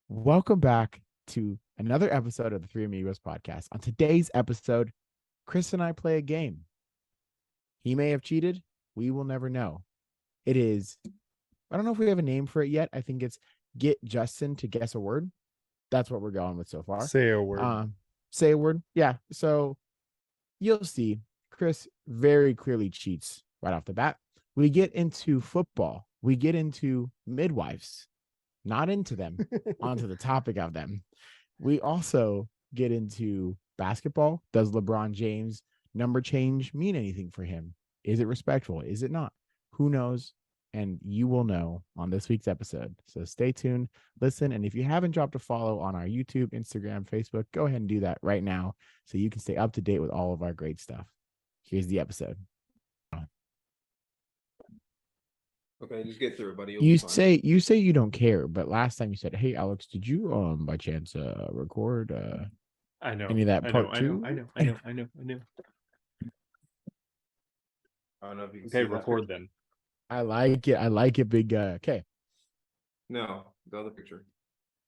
Welcome back to another episode of the Three Amigos Podcast. On today's episode, Chris and I play a game. He may have cheated. We will never know. It is, I don't know if we have a name for it yet. I think it's get Justin to guess a word. That's what we're going with so far. Say a word. Say a word. Yeah. So you'll see Chris very clearly cheats right off the bat. We get into football. We get into midwives. Not into them, onto the topic of them. We also get into basketball. Does LeBron James number change mean anything for him? Is it respectful? Is it not? Who knows? And you will know on this week's episode. So stay tuned, listen. And if you haven't dropped a follow on our YouTube, Instagram, Facebook, go ahead and do that right now so you can stay up to date with all of our great stuff. Here's the episode. Okay, just get through it, buddy. You say you don't care, but last time you said, "Hey, Alex, did you by chance record I know any of that part two?" I know. I don't know if you can Okay, see record then. I like it, big guy. Okay. No, the other picture.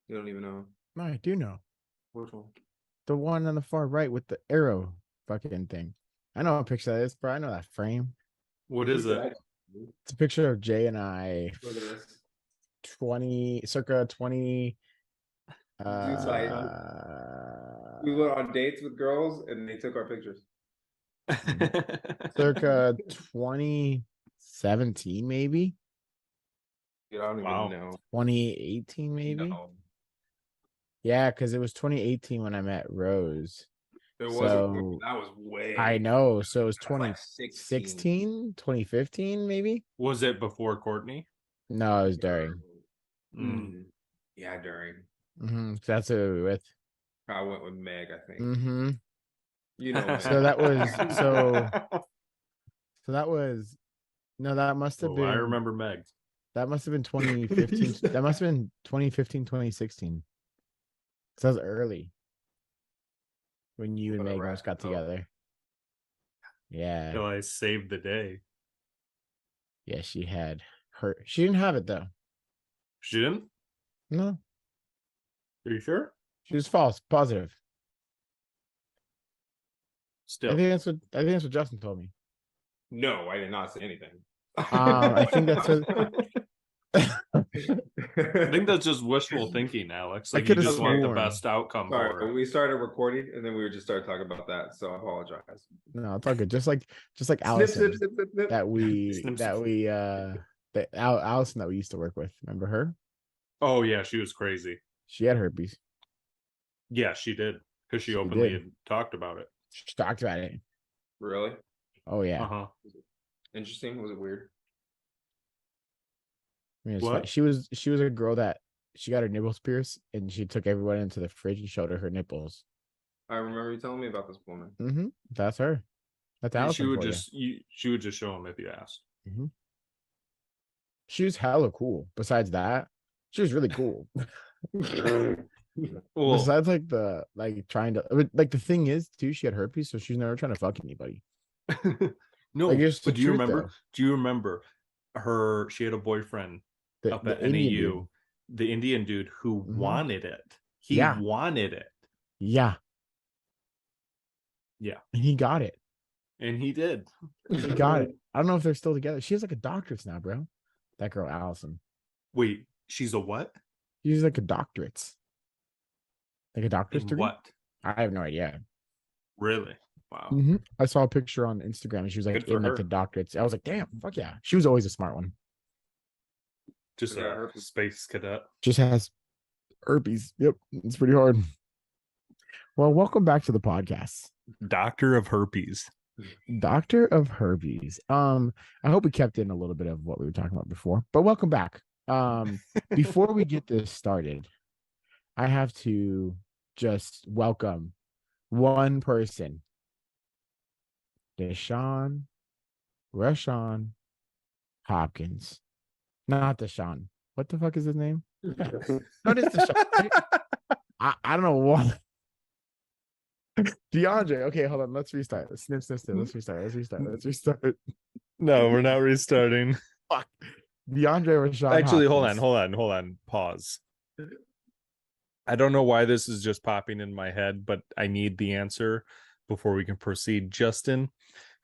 You don't even know. No, I do know. Which one? The one on the far right with the arrow fucking thing. I know what picture that is, bro. I know that frame. What is it? It's a picture of Jay and I. Look at this. Circa 20. We went on dates with girls and they took our pictures. Circa 2017, maybe. Dude, I don't even know. 2018, maybe. No. Yeah, because it was 2018 when I met Rose. It So- wasn't. That was way. I know. So it was That was like 2016, 2015, maybe. Was it before Courtney? No, it was during. Yeah, during. That's who we were with. I went with Meg, I think. You know. Meg. So that was that must have been. I remember Meg. That must have been 2015. That must have been 2015, 2016. So that was early when you and Meg almost got together. Yeah. Till I saved the day. Yeah, she had her. She didn't have it though. She didn't? No, Are you sure? she was false. Positive. Still. I think that's what Justin told me. No, I did not say anything. I think that's what. I think that's just wishful thinking, Alex. I Like you could've just want the sworn. best outcome for Sorry, her. we started recording and then we just started talking about that. So I apologize. No, it's all good. Just like Snip, Allison snip, snip, snip, snip. Allison that we used to work with. Remember her? Oh yeah, she was crazy. She had herpes. Yeah, she did. Because she She openly did. had talked about it. She talked about it. Really? Oh yeah. Uh-huh. Interesting. Was it weird? I mean, it's What? fine. She was a girl that she got her nipples pierced and she took everyone into the fridge and showed her nipples. I remember you telling me about this woman. That's her. That's And Allison. she would for you. just she would just show him if you asked. She was hella cool. Besides that, she was really cool. Well, Besides trying to the thing is too, she had herpes, so she's never trying to fuck anybody. no, Like, it's the but do you truth, remember? though. Do you remember her? She had a boyfriend up at Indian NAU, dude. the Indian dude who wanted it. He Yeah. wanted it. Yeah. Yeah. And he got it. And he did. He got it. I don't know if they're still together. She has like a doctorate now, bro. That girl, Allison. Wait, she's a what? She's like a doctorate. Like a doctorate In degree? what? I have no idea. Really? Wow. I saw a picture on Instagram and she was like Good for in like her. the doctorates. I was like, damn, fuck yeah. She was always a smart one. Just Yeah, a herpes. space cadet. Just has herpes. Yep. It's pretty hard. Well, welcome back to the podcast. Doctor of herpes. Doctor of herpes. I hope we kept in a little bit of what we were talking about before, but welcome back. Before we get this started, I have to just welcome one person. Rashawn Hopkins. Not Deshaun. What the fuck is his name? No, it's Deshaun. I don't know what. DeAndre. Okay, hold on. Let's restart. Snip. Let's restart. No, we're not restarting. Fuck. DeAndre Rashawn. Actually, Hopkins. hold on. Pause. I don't know why this is just popping in my head, but I need the answer before we can proceed. Justin,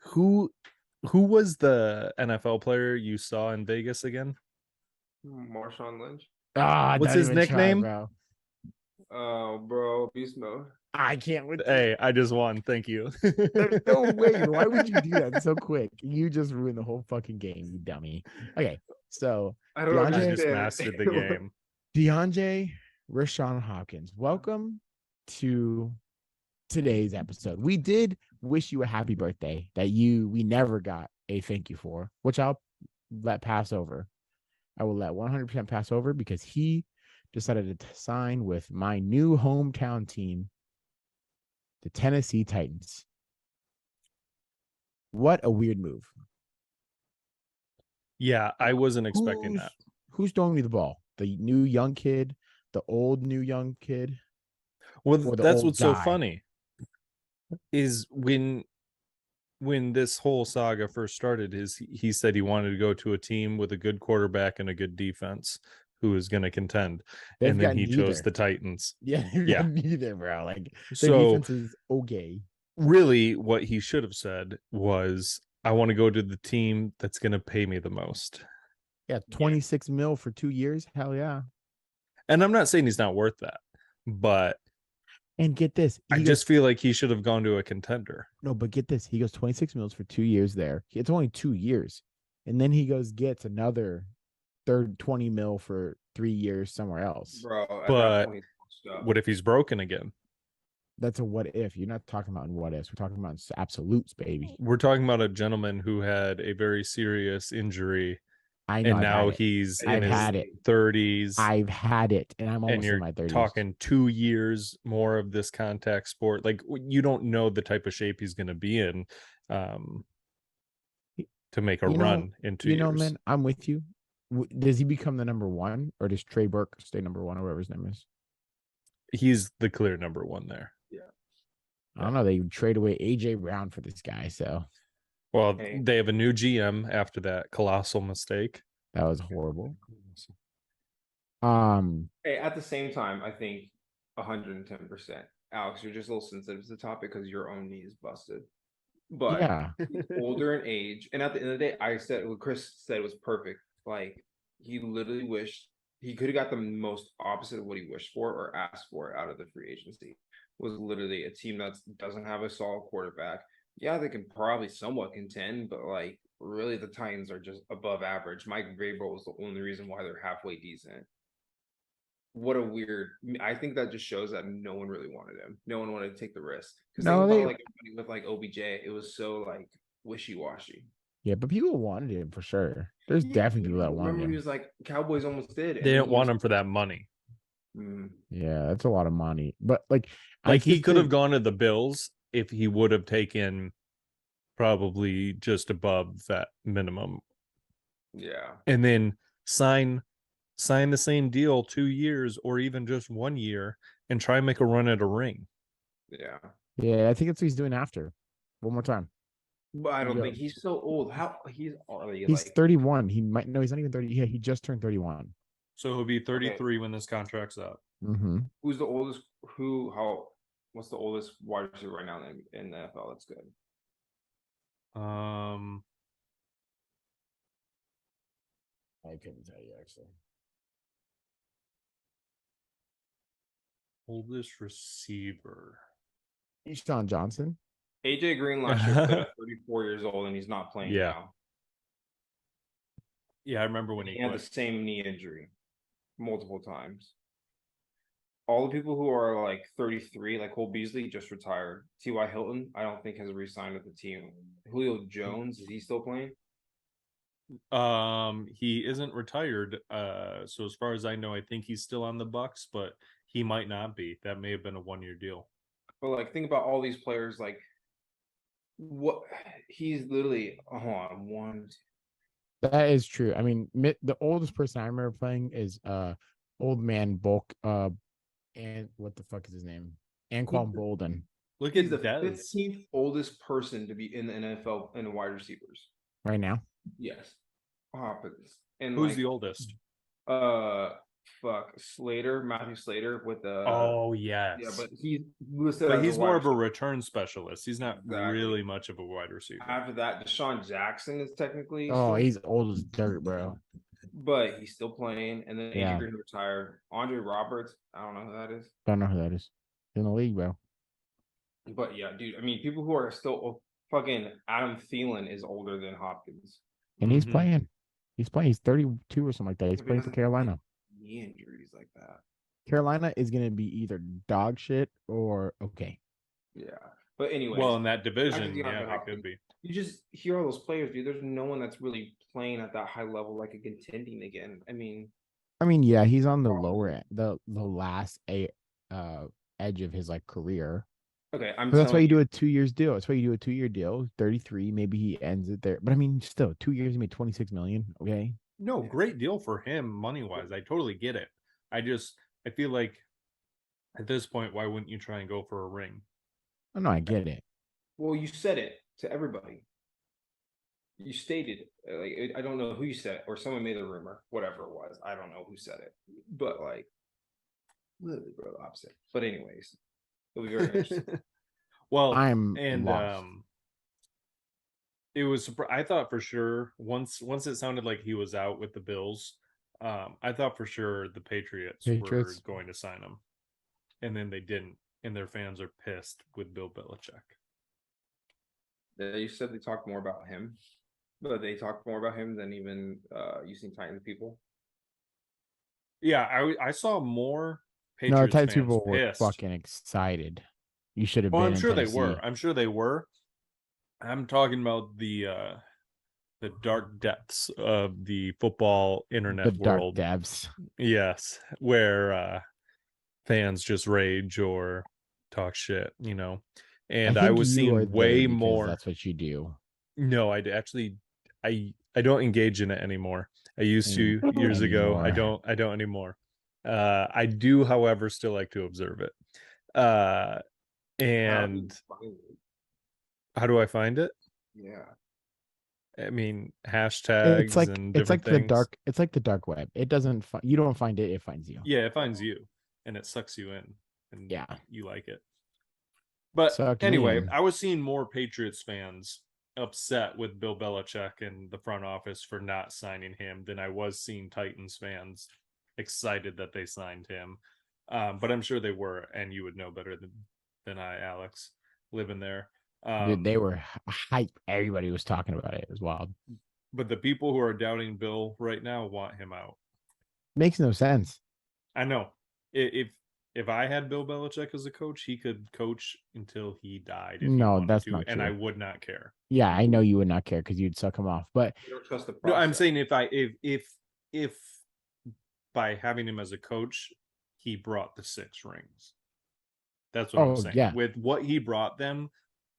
who was the NFL player you saw in Vegas again? Marshawn Lynch. What's don't his even try, nickname? bro. Oh, bro, beast mode. I can't wait. Hey, I just won. Thank you. There's no way. Why would you do that so quick? You just ruined the whole fucking game, you dummy. Okay, so I don't I understand. just mastered the game. DeAndre Rashawn Hopkins, welcome to today's episode. We did wish you a happy birthday that we never got a thank you for, which I'll let pass over. I will let 100% pass over because he decided to sign with my new hometown team, the Tennessee Titans. What a weird move. Yeah, I wasn't expecting that. Who's throwing you the ball? The new young kid, the old new young kid? Well, that's old what's so guy? funny is when this whole saga first started, he said he wanted to go to a team with a good quarterback and a good defense who was going to contend. And then he chose the Titans. Yeah, neither, bro. Like, the defense is okay. Really, what he should have said was, I want to go to the team that's going to pay me the most. Yeah, 26 mil for 2 years. Hell yeah. And I'm not saying he's not worth that, but and get this, I just feel like he should have gone to a contender. No, but get this, he goes 26 mils for 2 years there. It's only 2 years, and then he gets another 20 mil for 3 years somewhere else. Bro, but what if he's broken again? That's a what if. You're not talking about in what ifs. We're talking about absolutes, baby. We're talking about a gentleman who had a very serious injury. I know, and now he's in his 30s. I've had it, and I'm almost in my 30s. Talking 2 years more of this contact sport. Like, you don't know the type of shape he's going to be in to make a run in 2 years. You know, man, I'm with you. Does he become the number one, or does Trey Burke stay number one, or whatever his name is? He's the clear number one there. Yeah. I don't know. They trade away AJ Brown for this guy, so. Well, they have a new GM after that colossal mistake. That was horrible. Hey, at the same time, I think 110%. Alex, you're just a little sensitive to the topic because your own knee is busted. But yeah, older in age, and at the end of the day, I said what Chris said was perfect. Like, he literally wished he could have got the most opposite of what he wished for or asked for out of the free agency. Was literally a team that doesn't have a solid quarterback. Yeah, they can probably somewhat contend, but like, really, the Titans are just above average. Mike Vrabel was the only reason why they're halfway decent. What a weird. I think that just shows that no one really wanted him. No one wanted to take the risk. Because with like OBJ, it was so like wishy-washy. Yeah, but people wanted him for sure. There's definitely people that wanted him. Remember, he was like, Cowboys almost did. They didn't want him for that money. Yeah, that's a lot of money. But like he could have gone to the Bills if he would have taken probably just above that minimum. Yeah. And then sign the same deal 2 years or even just 1 year and try and make a run at a ring. Yeah. Yeah, I think that's what he's doing after. One more time. But I don't think he's so old. How he's already he's 31. He might he's not even 30. Yeah, he just turned 31. So he'll be 33 when this contract's up. Mm-hmm. Who's the oldest? What's the oldest wide receiver right now in the NFL? That's good. I couldn't tell you actually. Oldest receiver. Sean Johnson. AJ Green last year played at 34 years old, and he's not playing now. Yeah, I remember when he had the same knee injury multiple times. All the people who are like 33, like Cole Beasley, just retired. T.Y. Hilton, I don't think has re-signed with the team. Julio Jones, is he still playing? He isn't retired. So as far as I know, I think he's still on the Bucks, but he might not be. That may have been a 1-year deal. But like, think about all these players. Like, what he's literally one. That is true. I mean, the oldest person I remember playing is old man Bulk. And what the fuck is his name? Anquan Bolden. Look at the 15th oldest person to be in the NFL in the wide receivers right now. Yes. And who's the oldest? Matthew Slater with the. Oh yes. Yeah, but he's listed but as he's a more wide of a receiver. return specialist. He's not Exactly. really much of a wide receiver. After that, Deshaun Jackson is technically. Oh, he's old as dirt, bro. But he's still playing. And then Yeah. Adrian Green retired. Andre Roberts, I don't know who that is. Don't know who that is. In the league, bro. But yeah, dude. I mean, people who are still fucking Adam Thielen is older than Hopkins. And he's Mhm. playing. He's playing. He's 32 or something like that. He's If he playing for doesn't Carolina. Knee injuries like that. Carolina is going to be either dog shit or okay. Yeah. But anyway. Well, in that division, DeAndre yeah, they Hopkins. could be. You just hear all those players, dude. There's no one that's really playing at that high level, like a contending again. I mean, yeah, he's on the lower end, the last edge of his like career. okay, But that's why you do a 2 years deal. That's why you do a 2 year deal. 33, maybe he ends it there. But I mean, still 2 years, he made 26 million. Okay. No, great deal for him money wise. I totally get it. I feel like at this point, why wouldn't you try and go for a ring? Oh no, I get it. Well, you said it to everybody. You stated I don't know who you said it, or someone made a rumor, whatever it was. I don't know who said it, but like literally, bro, the opposite. But anyways, it'll be very interesting. Well, I'm and lost. it was. I thought for sure once it sounded like he was out with the Bills, I thought for sure the Patriots were going to sign him, and then they didn't, and their fans are pissed with Bill Belichick. They said they talked more about him, but they talked more about him than even using Titans people. Yeah, I saw more No, Patriots Titans fans people were pissed. fucking excited. You should have Well, been. I'm sure in they Tennessee. were. I'm sure they were. I'm talking about the dark depths of the football internet The dark world. depths. Yes, where fans just rage or talk shit, you know. And I was seeing way more. That's what you do. No, I don't engage in it anymore. I used to years ago. I don't anymore. I do, however, still like to observe it. And how do I find it? Yeah. I mean, hashtags It's like and it's like different things. it's like the dark web. It doesn't you don't find it, it finds you. Yeah, it finds you and it sucks you in, and yeah, you like it. But Sucked anyway, in. I was seeing more Patriots fans upset with Bill Belichick and the front office for not signing him than I was seeing Titans fans excited that they signed him. But I'm sure they were, and you would know better than I, Alex, living there. Dude, they were hype. Everybody was talking about it. It was wild. But the people who are doubting Bill right now want him out. Makes no sense. I know. If I had Bill Belichick as a coach, he could coach until he died. If No, he wanted that's to, not and true. I would not care. Yeah, I know you would not care because you'd suck him off. But you don't trust the process. No, I'm saying if by having him as a coach, he brought the 6 rings. That's what I'm saying. Yeah. With what he brought them,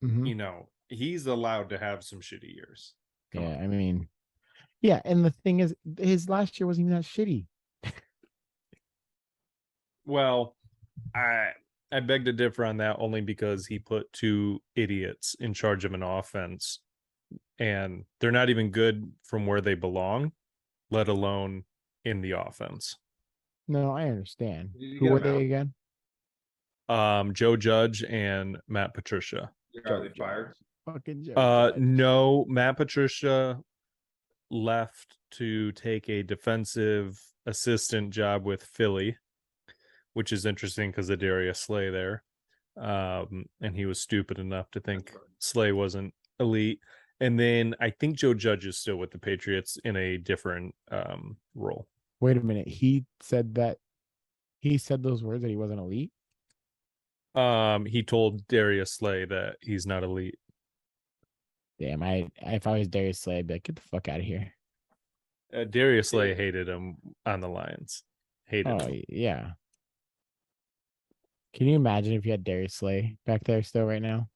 Mhm. you know, he's allowed to have some shitty years. Come on. I mean, yeah, and the thing is, his last year wasn't even that shitty. Well, I beg to differ on that only because he put 2 idiots in charge of an offense, and they're not even good from where they belong, let alone in the offense. No, I understand. Who were they again? Joe Judge and Matt Patricia. Are they fired? Fucking Joe Judge. No, Matt Patricia left to take a defensive assistant job with Philly, which is interesting because of Darius Slay there. And he was stupid enough to think Slay wasn't elite. And then I think Joe Judge is still with the Patriots in a different role. Wait a minute. He said those words that he wasn't elite? He told Darius Slay that he's not elite. Damn, if I was Darius Slay, I'd be like, get the fuck out of here. Darius Slay hated him on the Lions. Hated him. Yeah. Can you imagine if you had Darius Slay back there still right now?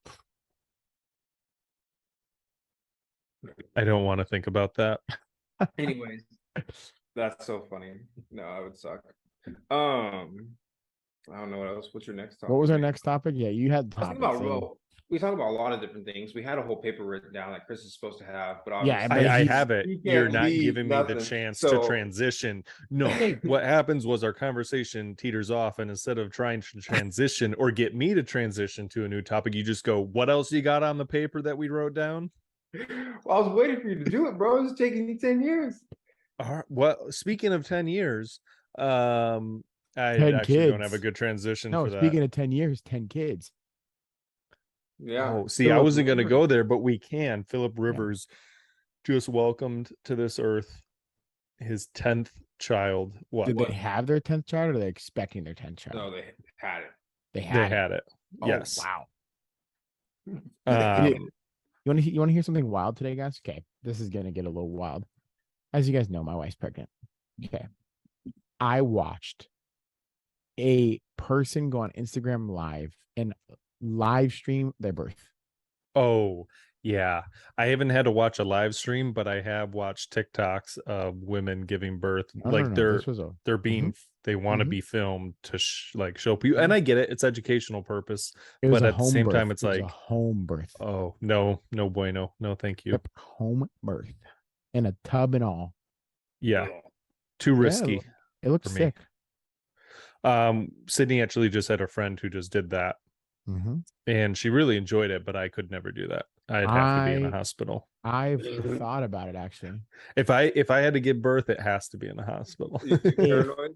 I don't want to think about that. Anyways, that's so funny. No, I would suck. I don't know what else. What's your next topic? What was our next topic? Yeah, you had I was thinking about we talked about a lot of different things. We had a whole paper written down that Chris is supposed to have, but Yeah, obviously but I he's- have it. he can't You're not leave giving me the nothing. chance So- to transition. No, what happens was our conversation teeters off, and instead of trying to transition or get me to transition to a new topic, you just go, "What else you got on the paper that we wrote down?" Well, I was waiting for you to do it, bro. It's taking you 10 years. All right, well, speaking of 10 years, I 10 actually don't have a kids. good transition No, for that. speaking of 10 years, 10 kids. Yeah. Oh, see, I Phillip wasn't going to Rivers. go there, but we can. Philip Rivers just welcomed to this earth his 10th child. What? Did they have their 10th child, or are they expecting their 10th child? No, they had it. They They had it. had it. Oh, Yes. wow. Um, You want to hear something wild today, guys? Okay, this is gonna get a little wild. As you guys know, my wife's pregnant. Okay, I watched a person go on Instagram Live and live stream their birth. oh, yeah. I haven't had to watch a live stream, but I have watched TikToks of women giving birth. No, like no, no, they're this was a they're being they want to Mhm. be filmed to like show people, and I get it, it's educational purpose, it was but a at the home same birth. time it's It was like, a home birth. oh no bueno, no thank you. Yep, home birth in a tub and all. Yeah, too risky. It looks for me. sick. Sydney actually just had a friend who just did that, Mhm. and she really enjoyed it, but I could never do that. I'd have to be in a I- hospital. I've thought about it actually. If I had to give birth, it has to be in a hospital. You paranoid?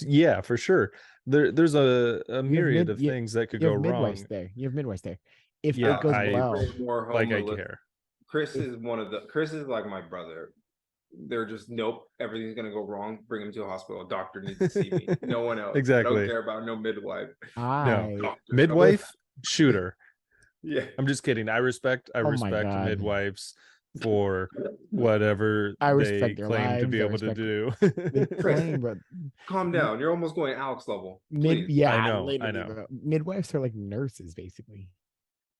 Yeah, for sure. There's a myriad of you- things that could You go have wrong. midwives there. You have midwives there. If Yeah, it goes I- well, Way more home Like I realistic. care. Chris is Chris is like my brother. They're just nope, everything's gonna go wrong. Bring him to a hospital. A doctor needs to see me. No one else. I Exactly. don't care about no midwife. I Doctor. Midwife, shooter. Yeah. I'm just kidding. I respect Oh my God. midwives for whatever I they respect their claim to lives, be I able to respect- do. they claim, but Calm down. You're almost going Alex level. mid, Please. yeah, I know, literally, bro. Midwives are like nurses, basically.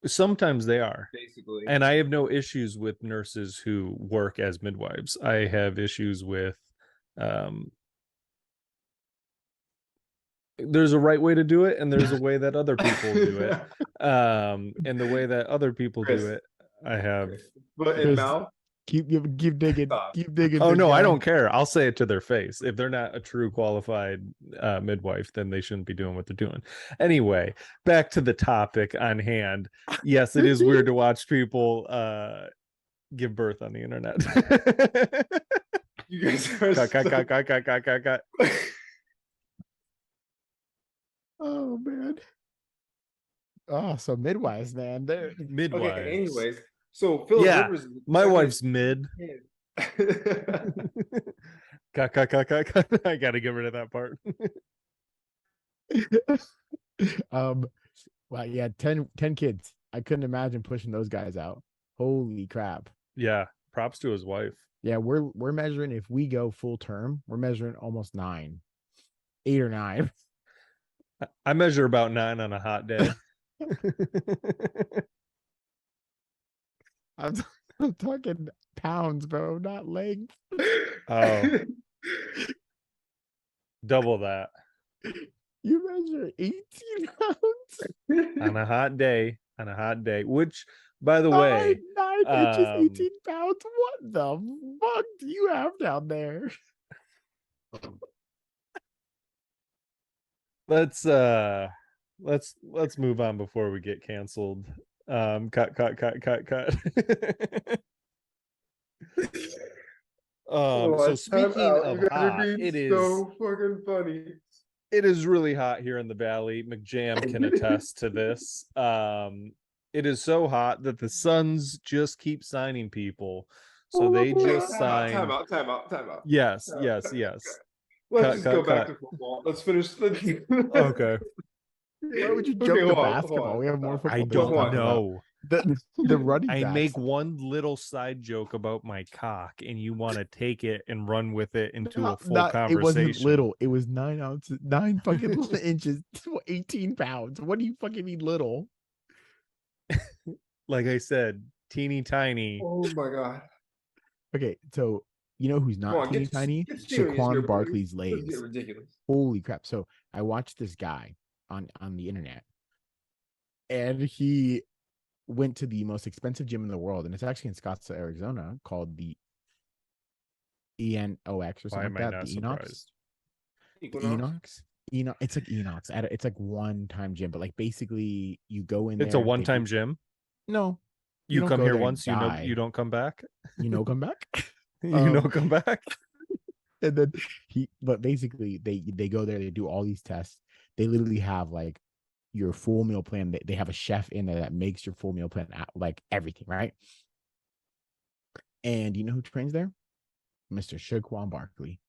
Sometimes they are. Basically. And I have no issues with nurses who work as midwives. I have issues with there's a right way to do it, and there's a way that other people do it. And the way that other people Chris. do it, I have. But in Chris, mouth, Keep digging, Stop. keep digging. Oh big no, I guy. don't care. I'll say it to their face. If they're not a true qualified midwife, then they shouldn't be doing what they're doing. Anyway, back to the topic on hand. Yes, it is weird to watch people give birth on the internet. you guys are Cut. Oh man. Oh, so midwives, man. They're Midwives. Okay, anyways. So Philip Yeah, Rivers is my second wife's mid. kid. Cut. I gotta get rid of that part. Well, yeah, 10 kids. I couldn't imagine pushing those guys out. Holy crap. Yeah, props to his wife. Yeah, we're measuring, if we go full term, we're measuring almost 9, 8 or 9. I measure about 9 on a hot day. I'm talking pounds, bro, not length. Oh, double that You measure 18 pounds? on a hot day. Which, by the way, 9 inches, 18 um, pounds. What the fuck do you have down there? let's move on before we get canceled. Cut. So speaking of hot, it is so fucking funny. it is really hot here in the valley. McJam can attest to this. It is so hot that the Suns just keep signing people. So they just signed. Time out. Yes. Let's Cut, just go back cut. to football. Let's finish the Okay. Why would you Okay, jump to hold on, basketball? hold on. We have more football. I to don't talk about. know. The running I backs. make one little side joke about my cock, and you want to take it and run with it into a full conversation. It wasn't little. It was 9 ounces, 9 fucking inches, 18 pounds. What do you fucking mean little? Like I said, teeny tiny. Oh my god. Okay, so you know who's Come not on, teeny tiny? get serious here, Shaquan buddy. Barkley's This is legs. getting ridiculous. Holy crap! So I watched this guy on the internet. And he went to the most expensive gym in the world, and it's actually in Scottsdale, Arizona, called the ENOX or Why something am like I that. not The Enox. surprised? The Equinox? Enox. It's like Enox. It's like one-time gym, but like basically you go in It's there. a one-time gym. No, You don't come go here there and once, you die. don't come back. Come back. Come back. And then but basically they go there, they do all these tests. They literally have like your full meal plan. They have a chef in there that makes your full meal plan, like everything, right? And you know who trains there? Mr. Shaquan Barkley.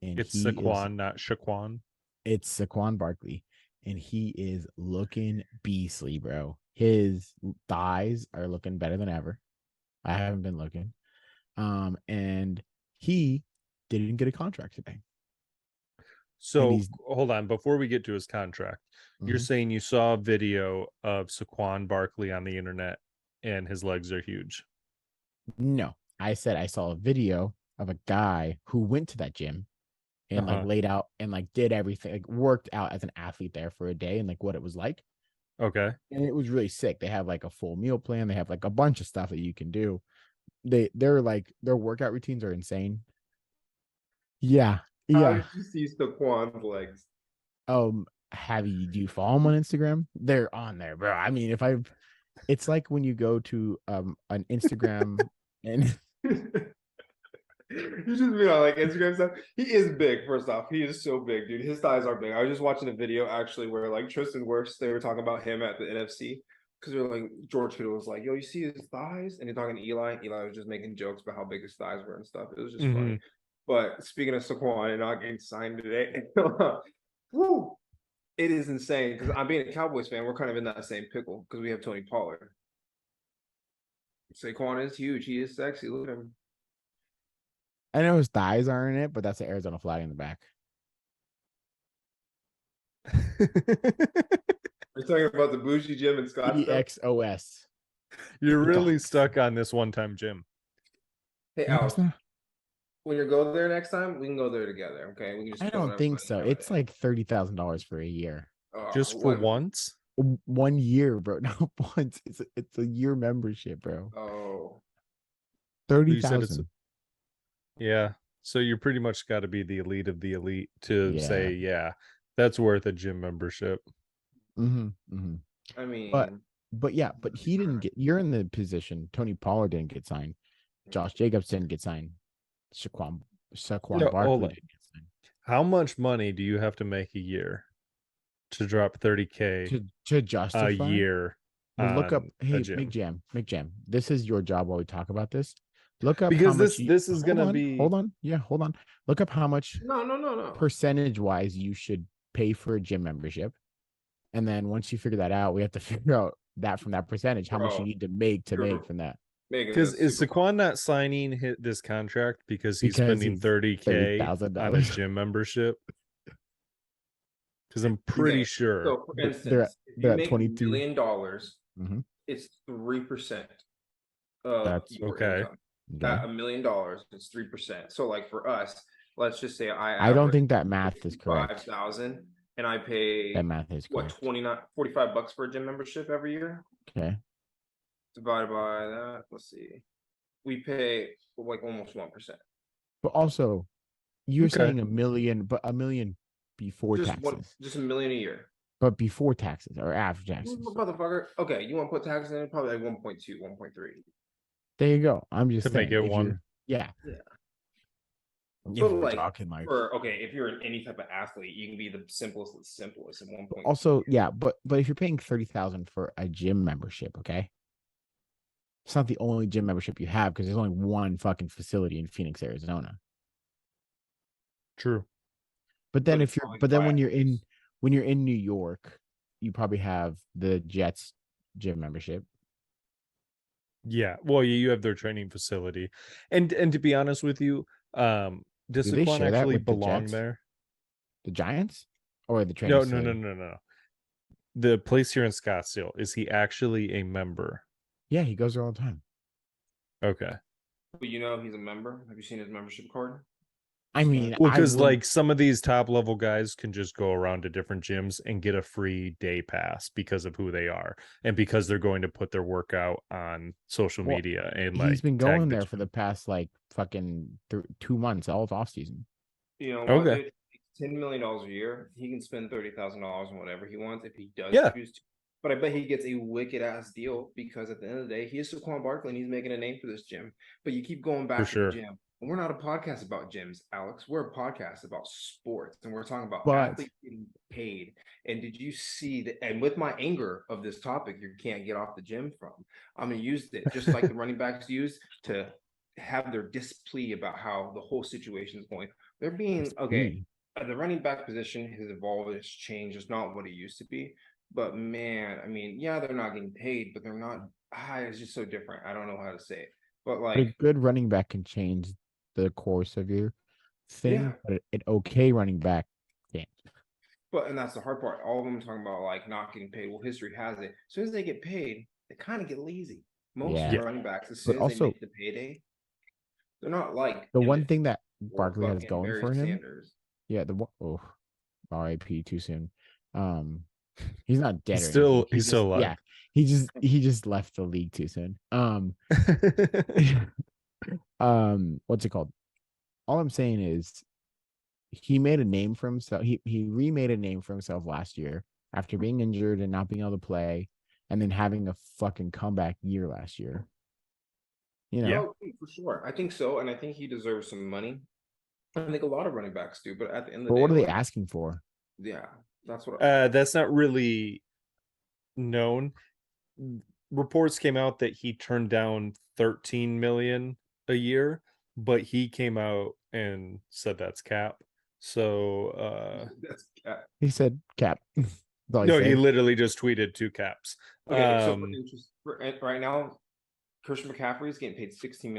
And It's Saquon, not Shaquan. it's Saquon Barkley. And he is looking beastly, bro. His thighs are looking better than ever. I haven't been looking. And he didn't get a contract today. So hold on, before we get to his contract, you're saying you saw a video of Saquon Barkley on the internet and his legs are huge. No, I said I saw a video of a guy who went to that gym and like laid out and like did everything, like worked out as an athlete there for a day and like what it was like. Okay. And it was really sick. They have like a full meal plan. They have like a bunch of stuff that you can do. They're like their workout routines are insane. Yeah. How Yeah. did you see Saquon's legs? Do you follow them on Instagram? They're on there, bro. I mean, it's like when you go to an Instagram and You just mean on like Instagram stuff. He is big. First off, he is so big, dude. His thighs are big. I was just watching a video actually where like Tristan Wirfs, they were talking about him at the NFC because they're like George Kittle was like, "Yo, you see his thighs?" And he's talking to Eli. Eli was just making jokes about how big his thighs were and stuff. It was just funny. But speaking of Saquon and not getting signed today, woo, it is insane because I'm being a Cowboys fan. We're kind of in that same pickle because we have Tony Pollard. Saquon is huge. He is sexy. Look at him. I know his thighs aren't in it, but that's the Arizona flag in the back. We're talking about the bougie gym in Scottsdale. EXOS. You're really stuck on this one-time gym. Hey, Alex, when you go there next time, we can go there together. Okay? We can just I don't think so. It's like $30,000 for a year. Just for once? 1 year, bro. Not once. It's a year membership, bro. Oh, 30,000. Yeah. So you pretty much got to be the elite of the elite to say, yeah, that's worth a gym membership. I mean, but he didn't get. You're in the position. Tony Pollard didn't get signed. Josh Jacobs didn't get signed. Saquon Barkley didn't get signed. How much money do you have to make a year to drop $30K to justify a year? Well, look up. Hey, Mick Jam. This is your job while we talk about this. Look up because how much this is gonna be. Hold on. Yeah, hold on. Look up how much. No. Percentage wise, you should pay for a gym membership, and then once you figure that out, we have to figure out that from that percentage how much you need to make from that. Because is Saquon not signing this contract because he's spending $30K on his gym membership? Because I'm pretty sure. So, for instance, they're if you at make $1 million, it's 3%. That's okay. At $1 million, it's 3%. So, like for us, let's just say I don't think that math is correct. 5,000, and I pay that math is correct. What, $45 for a gym membership every year? Okay. Divided by that, let's see. We pay like almost 1%. But also, you're saying $1 million, but $1 million before taxes. Just $1 million a year. But before taxes or after taxes. Motherfucker. Okay, you want to put taxes in? Probably like 1.2, 1.3. There you go. I'm just saying, make it one. Yeah. But like, if you're in any type of athlete, you can be the simplest of the simplest at 1.2. Also, yeah, but if you're paying $30,000 for a gym membership, okay, it's not the only gym membership you have because there's only one fucking facility in Phoenix, Arizona. True. But then when you're in New York, you probably have the Jets gym membership. Yeah, well, you have their training facility, and to be honest with you, does Saquon actually belong there? The Giants or the training? No. The place here in Scottsdale, is he actually a member? Yeah, he goes there all the time. Okay. But you know he's a member. Have you seen his membership card? I mean, Well, I because would- like some of these top level guys can just go around to different gyms and get a free day pass because of who they are and because they're going to put their workout on social Well, media and he's like been tag going the there for the past like fucking 2 months, all of off season. You know what? Okay. Dude? $10 million a year. He can spend $30,000 on whatever he wants if he does Yeah. choose to. But I bet he gets a wicked ass deal because at the end of the day, he is Saquon Barkley and he's making a name for this gym. But you keep going back For to sure. the gym. And we're not a podcast about gyms, Alex. We're a podcast about sports. And we're talking about But- athletes getting paid. And did you see that? And with my anger of this topic, you can't get off the gym from. I'm going to use it just like the running backs used to have their display about how the whole situation is going. They're being, okay, the running back position has evolved, it's changed. It's not what it used to be. But man, I mean, yeah, they're not getting paid, but they're not. It's just so different. I don't know how to say it, but But a like, good running back can change the course of your thing. Yeah. But an okay running back can't. and that's the hard part. All of them talking about like not getting paid. Well, history has it. As soon as they get paid, they kind of get lazy. Most Yeah. running backs, as But soon as also- they make the payday, they're not like The one Emmett thing that or Barkley has fucking going Barry for him, Sanders. yeah, RIP too soon. He's not dead. He's or anything. still- he's still alive. Yeah, he just left the league too soon. What's it called? All I'm saying is he made a name for himself. He remade a name for himself last year after being injured and not being able to play, and then having a fucking comeback year last year. You know, Yeah. Oh, for sure. I think so, and I think he deserves some money. I think a lot of running backs do, but at the end of the but day, what are they like, asking for? yeah, that's what. That's not really known. Reports came out that he turned down 13 million a year, but he came out and said that's cap. So That's He said cap. That's all no, he said. literally just tweeted 2 caps. okay. So right now, Christian McCaffrey is getting paid 16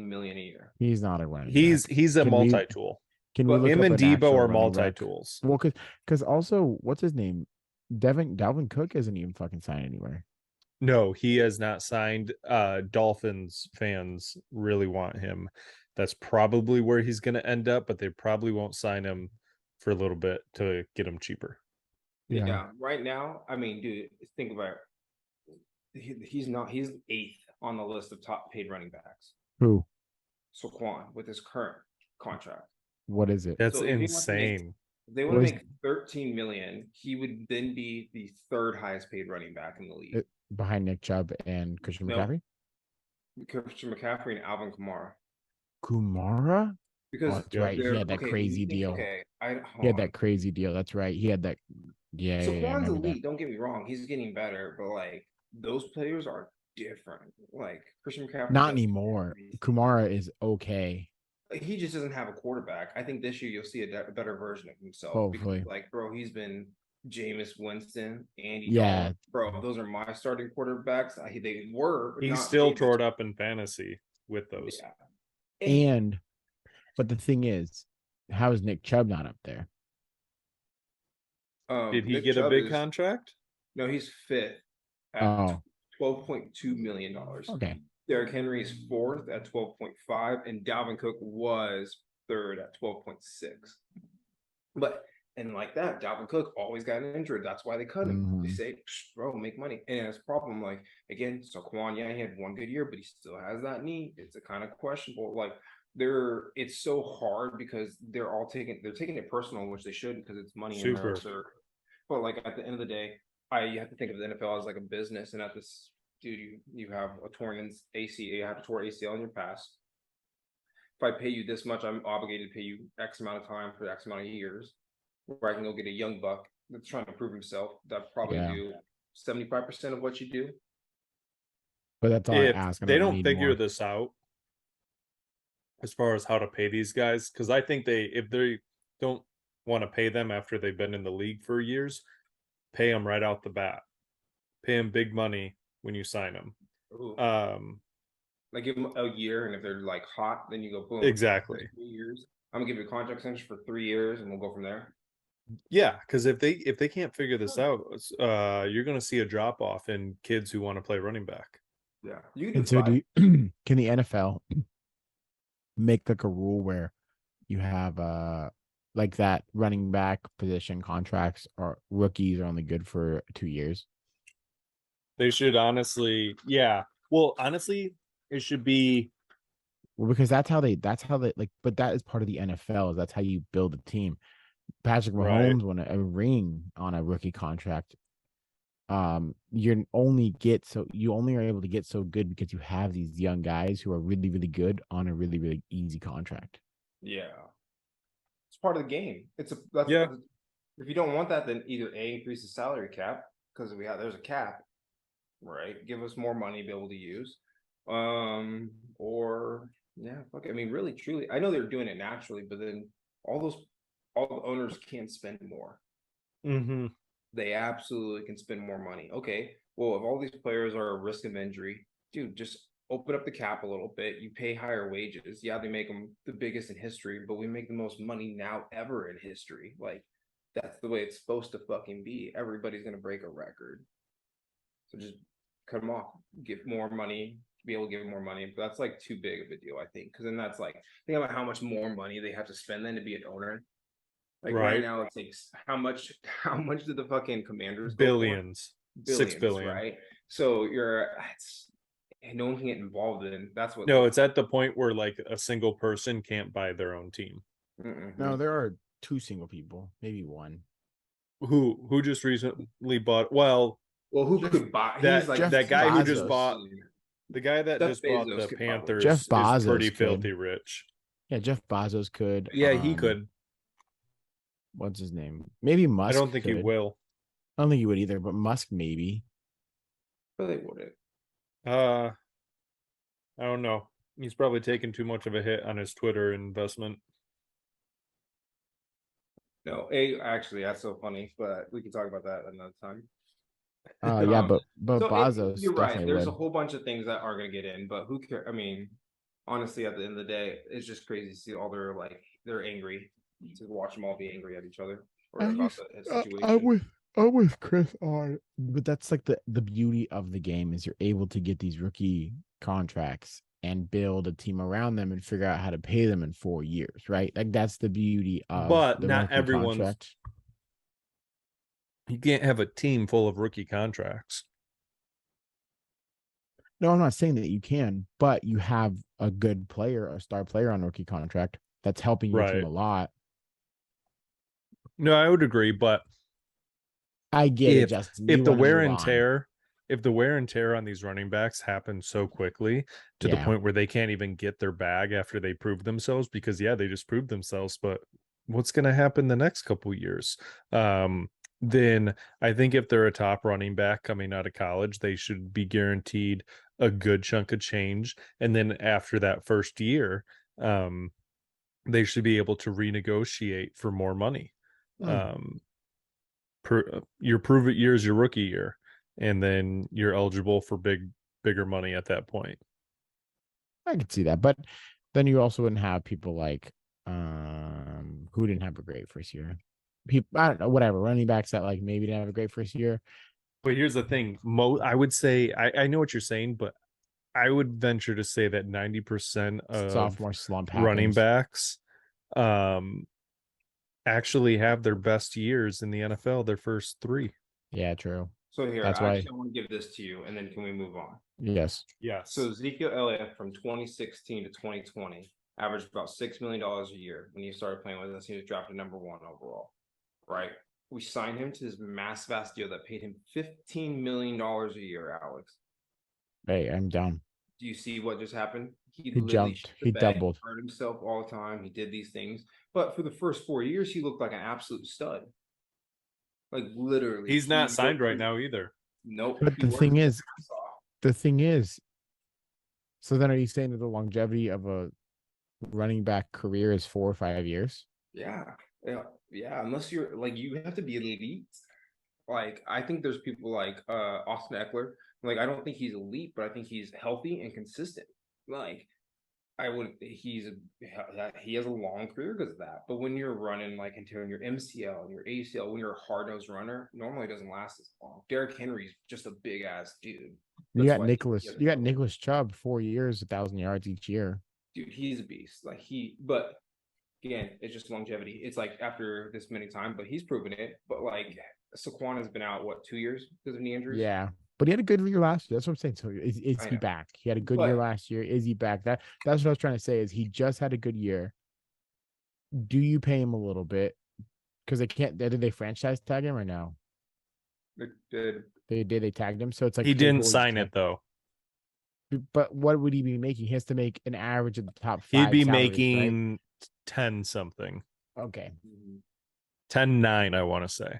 million a year. He's not a running He's back. he's a Can we- multi-tool. Can we look Him up and an Debo actual are running back? multi-tools. Well, because also, what's his name? Dalvin Cook isn't even fucking signed anywhere. No, he has not signed. Dolphins fans really want him. That's probably where he's going to end up, but they probably won't sign him for a little bit to get him cheaper. Yeah. Right now, I mean, dude, think about it. He's 8th on the list of top paid running backs. Who? Saquon with his current contract. What is it? That's So if he wants to make- insane. If they want What to is- make 13 million, he would then be the 3rd highest paid running back in the league. Behind Nick Chubb and Christian No. McCaffrey? Christian McCaffrey and Alvin Kamara. Kumara? Because That's right. He they're- had that okay, crazy you think- deal. Okay, He had hold that on. crazy deal. That's right. He had that. Yeah, I Saquon's remember elite. that. Don't get me wrong; he's getting better, but like those players are different. Like Christian McCaffrey, Not does anymore. everything. Kumara is okay. He just doesn't have a quarterback. I think this year you'll see a better version of himself. Hopefully. Because, like, bro, he's been Jameis Winston, Andy. Yeah. Dalton. Bro, those are my starting quarterbacks. They were. but He's not still Jameis. tore it up in fantasy with those. Yeah. But the thing is, how is Nick Chubb not up there? Did he Nick get a Chubb big is- contract? No, he's 5th at Oh, $12.2 million. okay. Derrick Henry is 4th at 12.5, and Dalvin Cook was 3rd at 12.6. But and like that, Dalvin Cook always got injured. That's why they cut him. They Mhm. say, bro, make money. And it's a problem. Like again, Saquon, yeah, he had one good year, but he still has that knee. It's a kind of questionable. Like it's so hard because they're taking it personal, which they should because it's money in Super. there. But like at the end of the day, you have to think of the NFL as like a business, and at this, dude, you have a torn ACL, you have a torn ACL in your past. If I pay you this much, I'm obligated to pay you X amount of time for X amount of years. Where I can go get a young buck that's trying to prove himself. That probably Yeah. do 75% of what you do. But that's all If I ask. I they don't need figure more. this out as far as how to pay these guys, because I think if they don't want to pay them after they've been in the league for years, pay them right out the bat. Pay them big money when you sign them. Ooh. Like Give them a year, and if they're like hot, then you go boom. exactly. 3 years. I'm gonna give you a contract extension for 3 years, and we'll go from there. Yeah, because if they can't figure this out, you're going to see a drop off in kids who want to play running back. Yeah, you can And do so, five. can the NFL make like a rule where You have like that running back position contracts or rookies are only good for 2 years. They should honestly, yeah. Well, honestly, it should be Well, because that's how they like, but that is part of the NFL. Is that's how you build a team. Patrick right. Mahomes won a ring on a rookie contract. You only are able to get so good because you have these young guys who are really, really good on a really, really easy contract. Yeah, it's part of the game. Yeah. If you don't want that, then either increase the salary cap because there's a cap, right? Give us more money to be able to use, or yeah, fuck. I mean, really, truly, I know they're doing it naturally, but then all the owners can't spend more. Mm-hmm. They absolutely can spend more money. Okay, well, if all these players are at risk of injury, dude, just open up the cap a little bit. You pay higher wages. Yeah, they make them the biggest in history, but we make the most money now ever in history. Like, that's the way it's supposed to fucking be. Everybody's gonna break a record. So just cut them off, give more money, be able to give more money. But that's like too big of a deal, I think. Because then that's like, think about how much more money they have to spend then to be an owner. Like right Right. now, it takes how much did the fucking Commanders go for? Billions. Billions, 6 billion. right? So no one can get involved in. That's what. No, it's at the point where like a single person can't buy their own team. No, there are 2 single people, maybe 1. Who just recently bought? Well, who could buy that like that guy who just Bezos. bought the guy that Jeff just bought Bezos the could buy one. Panthers Jeff Bezos is pretty could. filthy rich. Yeah, Jeff Bezos could. Yeah, he could. What's his name? Maybe Musk. I don't think he could. will. I don't think he would either, but Musk maybe. But they wouldn't. I don't know. He's probably taken too much of a hit on his Twitter investment. No, actually, that's so funny, but we can talk about that another time. Yeah, but So Bezos. you're right. definitely There's would. a whole bunch of things that are going to get in, but who cares? I mean, honestly, at the end of the day, it's just crazy to see all they're angry to watch them all be angry at each other or about the situation. I'm with Chris on, but that's like the beauty of the game is you're able to get these rookie contracts and build a team around them and figure out how to pay them in 4 years, right? Like that's the beauty of But the not rookie everyone's. contract. You can't have a team full of rookie contracts. No, I'm not saying that you can, but you have a good player, a star player on rookie contract that's helping your team a lot. No, I would agree, but I get it, Justin. If the wear and tear on these running backs happens so quickly to the point where they can't even get their bag after they prove themselves, because they just proved themselves, but what's going to happen the next couple of years? Then I think if they're a top running back coming out of college, they should be guaranteed a good chunk of change. And then after that first year, they should be able to renegotiate for more money. Your prove it year is your rookie year, and then you're eligible for bigger money at that point. I could see that, but then you also wouldn't have people like who didn't have a great first year. People, I don't know, whatever, running backs that like maybe didn't have a great first year. But here's the thing, I would say I know what you're saying, but I would venture to say that 90% of sophomore slump running backs actually have their best years in the NFL, their first 3. Yeah, true. So here, that's I why want to give this to you, and then can we move on? Yes. So Ezekiel Elliott from 2016 to 2020 averaged about $6 million a year when he started playing with us. He was drafted number 1 overall. Right. We signed him to this vast deal that paid him $15 million a year, Alex. Hey, I'm down. Do you see what just happened? He jumped. He doubled. Hurt himself all the time. He did these things. But for the first 4 years, he looked like an absolute stud. Like literally. He's not signed right now either. Nope. But the thing is, so then are you saying that the longevity of a running back career is 4 or 5 years? Yeah. Unless you're like, you have to be elite. Like, I think there's people like Austin Eckler. Like, I don't think he's elite, but I think he's healthy and consistent. Like, he has a long career because of that. But when you're running like into your MCL and your ACL, when you're a hard-nosed runner, normally it doesn't last as long. Derrick Henry's just a big ass dude. You got Nicholas Chubb, 4 years, 1,000 yards each year. Dude, he's a beast. Like but again, it's just longevity. It's like after this many time, but he's proven it. But like Saquon has been out, what, 2 years because of knee injuries? Yeah. But he had a good year last year. That's what I'm saying. So is I he know. back? He had a good year But- last year. Is he back? That's what I was trying to say is he just had a good year. Do you pay him a little bit? Because they can't. Did they franchise tag him or no? They tagged him. So it's like He hey, didn't what would you sign tag- it though. But what would he be making? He has to make an average of the top 5. He'd be salaries, making 10 something. right? Okay. 10-9, I want to say.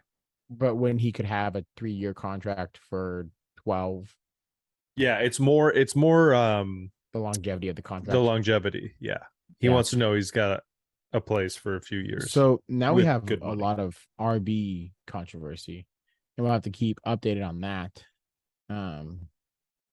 But when he could have a 3-year contract for 12, Yeah, it's more the longevity of the contract. the longevity. Yeah. He Yeah. wants to know he's got a place for a few years. So now we with have good a money. lot of RB controversy, and we'll have to keep updated on that.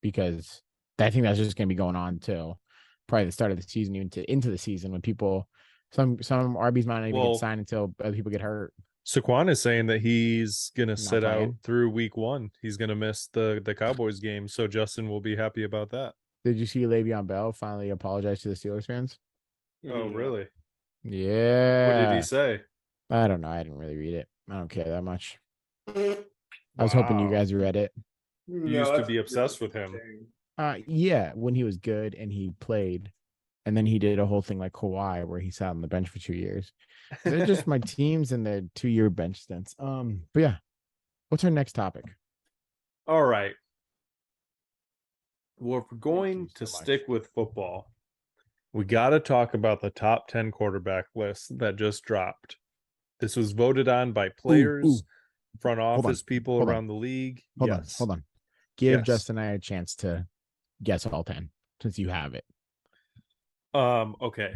Because I think that's just going to be going on till probably the start of the season, even into the season when people, some RBs might not even Well, get signed until other people get hurt. Saquon is saying that he's gonna sit out playing? through week 1. He's gonna miss the Cowboys game, so Justin will be happy about that. Did you see Le'Veon Bell finally apologize to the Steelers fans? Oh, really? Yeah. What did he say? I don't know. I didn't really read it. I don't care that much. I was hoping you Wow. guys read it. You used to be obsessed with him. Yeah, when he was good and he played, and then he did a whole thing like Kawhi where he sat on the bench for 2 years. They're just my teams and their 2-year bench stints. But yeah, what's our next topic? All right. Well, if we're going you to so much. stick with football, we got to talk about the top 10 quarterback list that just dropped. This was voted on by players, front Hold on, office people hold on. around the league. Hold on. Give Yes. Justin and I a chance to guess all 10 since you have it. Okay.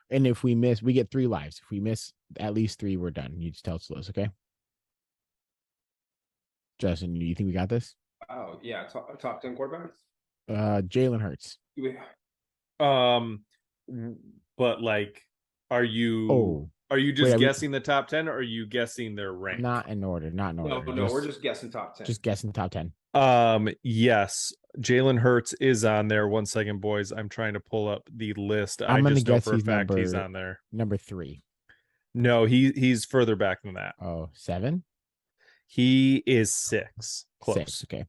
And if we miss, we get 3 lives. If we miss at least 3, we're done. You just tell us to lose, okay? Justin, do you think we got this? Oh yeah, top 10 quarterbacks. Jalen Hurts. But like, are you just wait, are we- guessing the top 10 or are you guessing their rank? Not in order. No, we're just guessing top 10. Just guessing top 10. Yes, Jalen Hurts is on there. 1 second, boys. I'm trying to pull up the list. I'm gonna just know guess for a he's fact he's number- on there. Number 3. No, he's further back than that. Oh, 7? He is 6. Close. 6. Okay.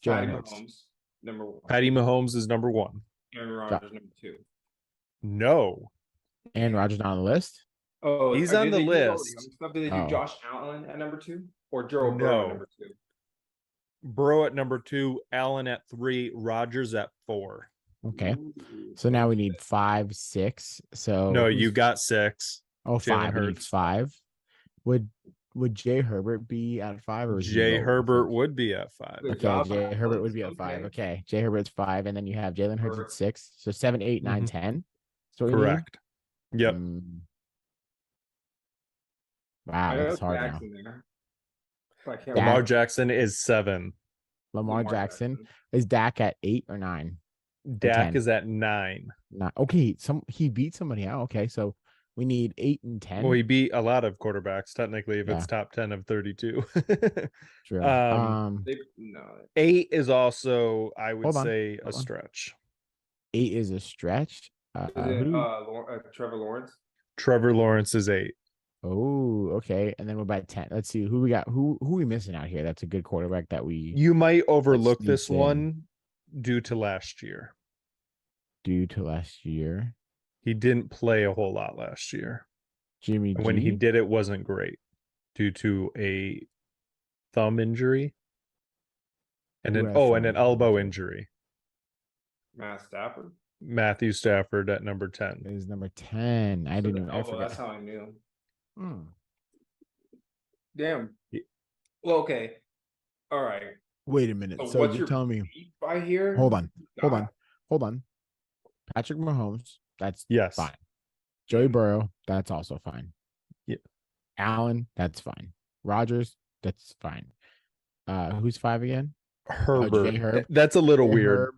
Patty Jalen Hurts. Mahomes, number 1. Patty Mahomes is number 1. Aaron Rodgers, number 2. No, And Rodgers not on the list. Oh, He's did on the they do all the list. young stuff? Did they do Oh. Josh Allen at number 2 or Joe Burrow No. at number 2? Burrow at number 2, Allen at 3, Rodgers at 4. Okay. Ooh, So now we okay. need 5, 6. So No, who's- you got 6. Oh, Jalen 5. We need Hurts. 5. Would Jay Herbert be at 5 or is he Jay lower? Herbert would be at 5. Good Okay, job, Jay Alex. Herbert would be at 5. Okay, Jay Herbert's 5, and then you have Jalen Hurts at Herbert. 6. So 7, 8, 9, Mhm. 10. So what you need? Correct. Yep. Wow, I that's got hard Dak now. in there. I can't Dak. Lamar Jackson is 7. Lamar Jackson is Dak at 8 or 9? Dak 10. is at 9. Not okay. He beat somebody out. Okay, so we need 8 and 10. Well, he beat a lot of quarterbacks technically if Yeah. it's top 10 of 32. True. No. 8 is also, I would Hold on, say, hold a on. stretch. 8 is a stretch. Is it Trevor Lawrence? Trevor Lawrence is 8. Oh, okay. And then what about 10? Let's see who we got. Who we missing out here? That's a good quarterback that we You might overlook sneak this in. one due to last year. due to last year. He didn't play a whole lot last year. Jimmy And when he G? did, it wasn't great due to a thumb injury and Who an has and an thumb elbow injury? injury. Matt Stafford. Matthew Stafford at number 10. Is number 10. I didn't even. I Oh, that's forgot. how I knew. Hmm. Damn. Ye- Well, okay. All right. Wait a minute. So So what's you're your telling me? beef by here? Hold on. Hold God. on. Hold on. Patrick Mahomes. That's Yes. fine. Joey Burrow. That's also fine. Yeah. Allen. That's fine. Rodgers. That's fine. Who's 5 again? Herbert. Herb. That's a little Jay weird. Herb.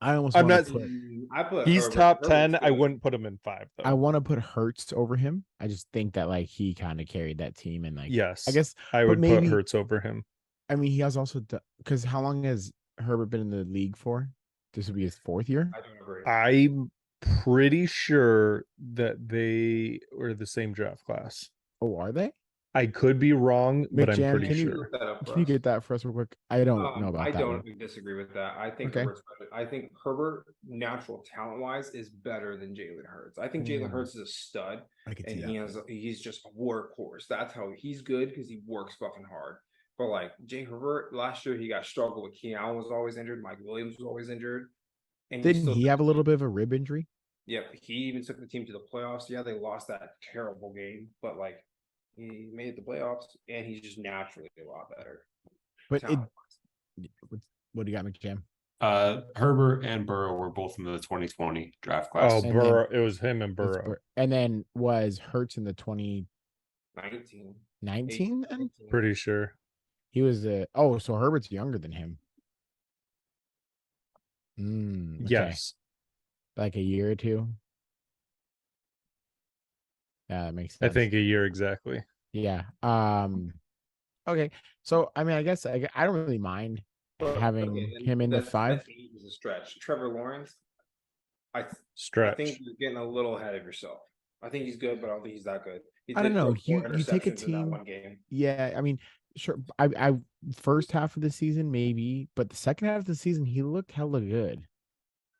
I almost I'm want to not- put. I put He's Herbert. top Herbert's 10. I good. wouldn't put him in 5 though. I want to put Hurts over him. I just think that like he kind of carried that team and like Yes. I guess I but would maybe- put Hurts over him. I mean he has also because how long has Herbert been in the league for? This would be his 4th year. I don't agree. pretty sure that they were the same draft class. Oh, are they? I could be wrong, but I'm McJam, pretty can you sure. Look that up for Can you us. get that for us real quick? I don't know about I that don't one. disagree with that. I think Okay. Herbert's better. I think Herbert, natural talent wise, is better than Jalen Hurts. I think Jalen Hurts is a stud, I can and see he's just a workhorse. That's how he's good because he works fucking hard. But like Jay Herbert, last year he got struggled with Keenan Allen was always injured, Mike Williams was always injured, and Didn't he have a little bit of a rib injury? Yep, he even took the team to the playoffs. Yeah, they lost that terrible game, but like he made the playoffs, and he's just naturally a lot better. But what do you got, McJam? Herbert and Burrow were both in the 2020 draft class. Oh, Burrow. It was him and Burrow. And then was Hurts in the 19. 2019 then? Pretty sure. He was so Herbert's younger than him. Okay. Yes. Like a year or two. Yeah, that makes sense. I think a year exactly. Yeah. Okay. So I mean, I guess I don't really mind having him in the 5. Is a stretch. Trevor Lawrence, I Stretch. think you're getting a little ahead of yourself. I think he's good, but I don't think he's that good. I don't know. You take a interceptions in that team. one game. Yeah, I mean, sure. I first half of the season maybe, but the second half of the season he looked hella good.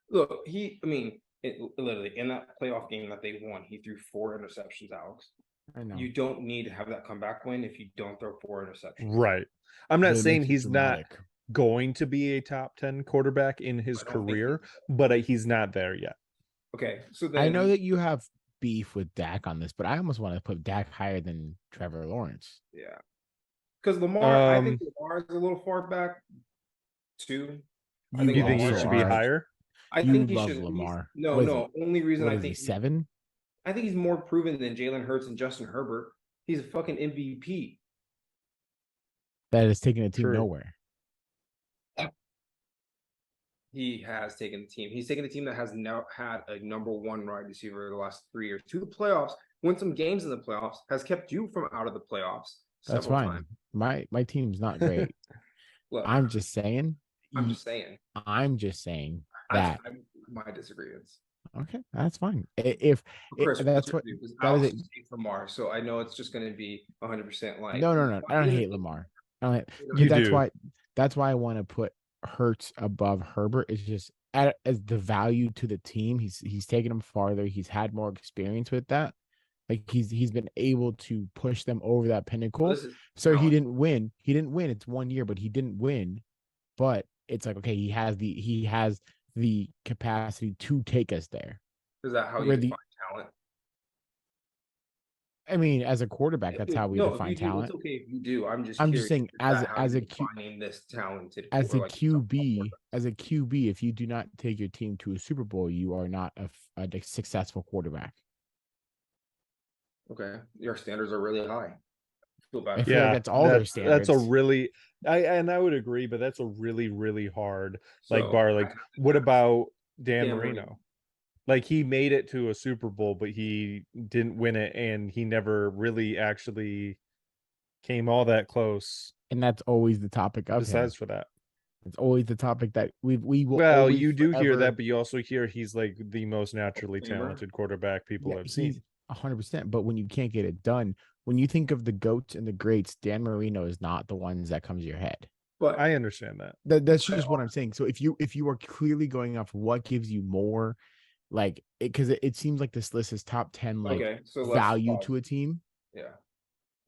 Look, literally in that playoff game that they won, he threw 4 interceptions, Alex. I know. You don't need to have that comeback win if you don't throw 4 interceptions. Right. I'm not Really saying makes it he's dramatic. not going to be a top 10 quarterback in his career, but he's not there yet. Okay, so then I know that you have beef with Dak on this, but I almost want to put Dak higher than Trevor Lawrence. Yeah, because Lamar, I think Lamar is a little far back too. You think he should be higher? I think he love should. Lamar. No. Only reason I think 7. I think he's more proven than Jalen Hurts and Justin Herbert. He's a fucking MVP. That is taking a team nowhere. He has taken the team. He's taken a team that has now had a number 1 wide receiver the last 3 years to the playoffs, won some games in the playoffs, has kept you from out of the playoffs. That's fine. Times. My team's not great. Look, I'm just saying. I'm just saying that my disagreements. Okay, that's fine. If Chris, that's what that is Lamar, so I know it's just going to be 100% like no. I don't hate Lamar. That's why I want to put Hurts above Herbert. It's just as the value to the team. He's taken them farther. He's had more experience with that. Like he's been able to push them over that pinnacle. So he didn't win. He didn't win. It's 1 year, but he didn't win. But it's like, okay, he has the capacity to take us there. Is that how you define talent? I mean, as a quarterback, that's how we define talent. It's okay if you do. I'm just saying as a QB, if you do not take your team to a Super Bowl, you are not a successful quarterback. Okay, your standards are really high. I feel like that's all their standards. That's a really, I would agree, but that's a really, really hard bar. Like, what about Dan Marino? Like, he made it to a Super Bowl, but he didn't win it, and he never really actually came all that close. And that's always the topic of besides for that. It's always the topic that we will. Well, you do hear that, but you also hear he's like the most naturally talented quarterback people have seen. 100%. But when you can't get it done, when you think of the GOATs and the greats, Dan Marino is not the ones that comes to your head. But I understand that. That's just what I'm saying. So if you are clearly going off what gives you more, like, because it seems like this list is top 10 value to a team. Yeah.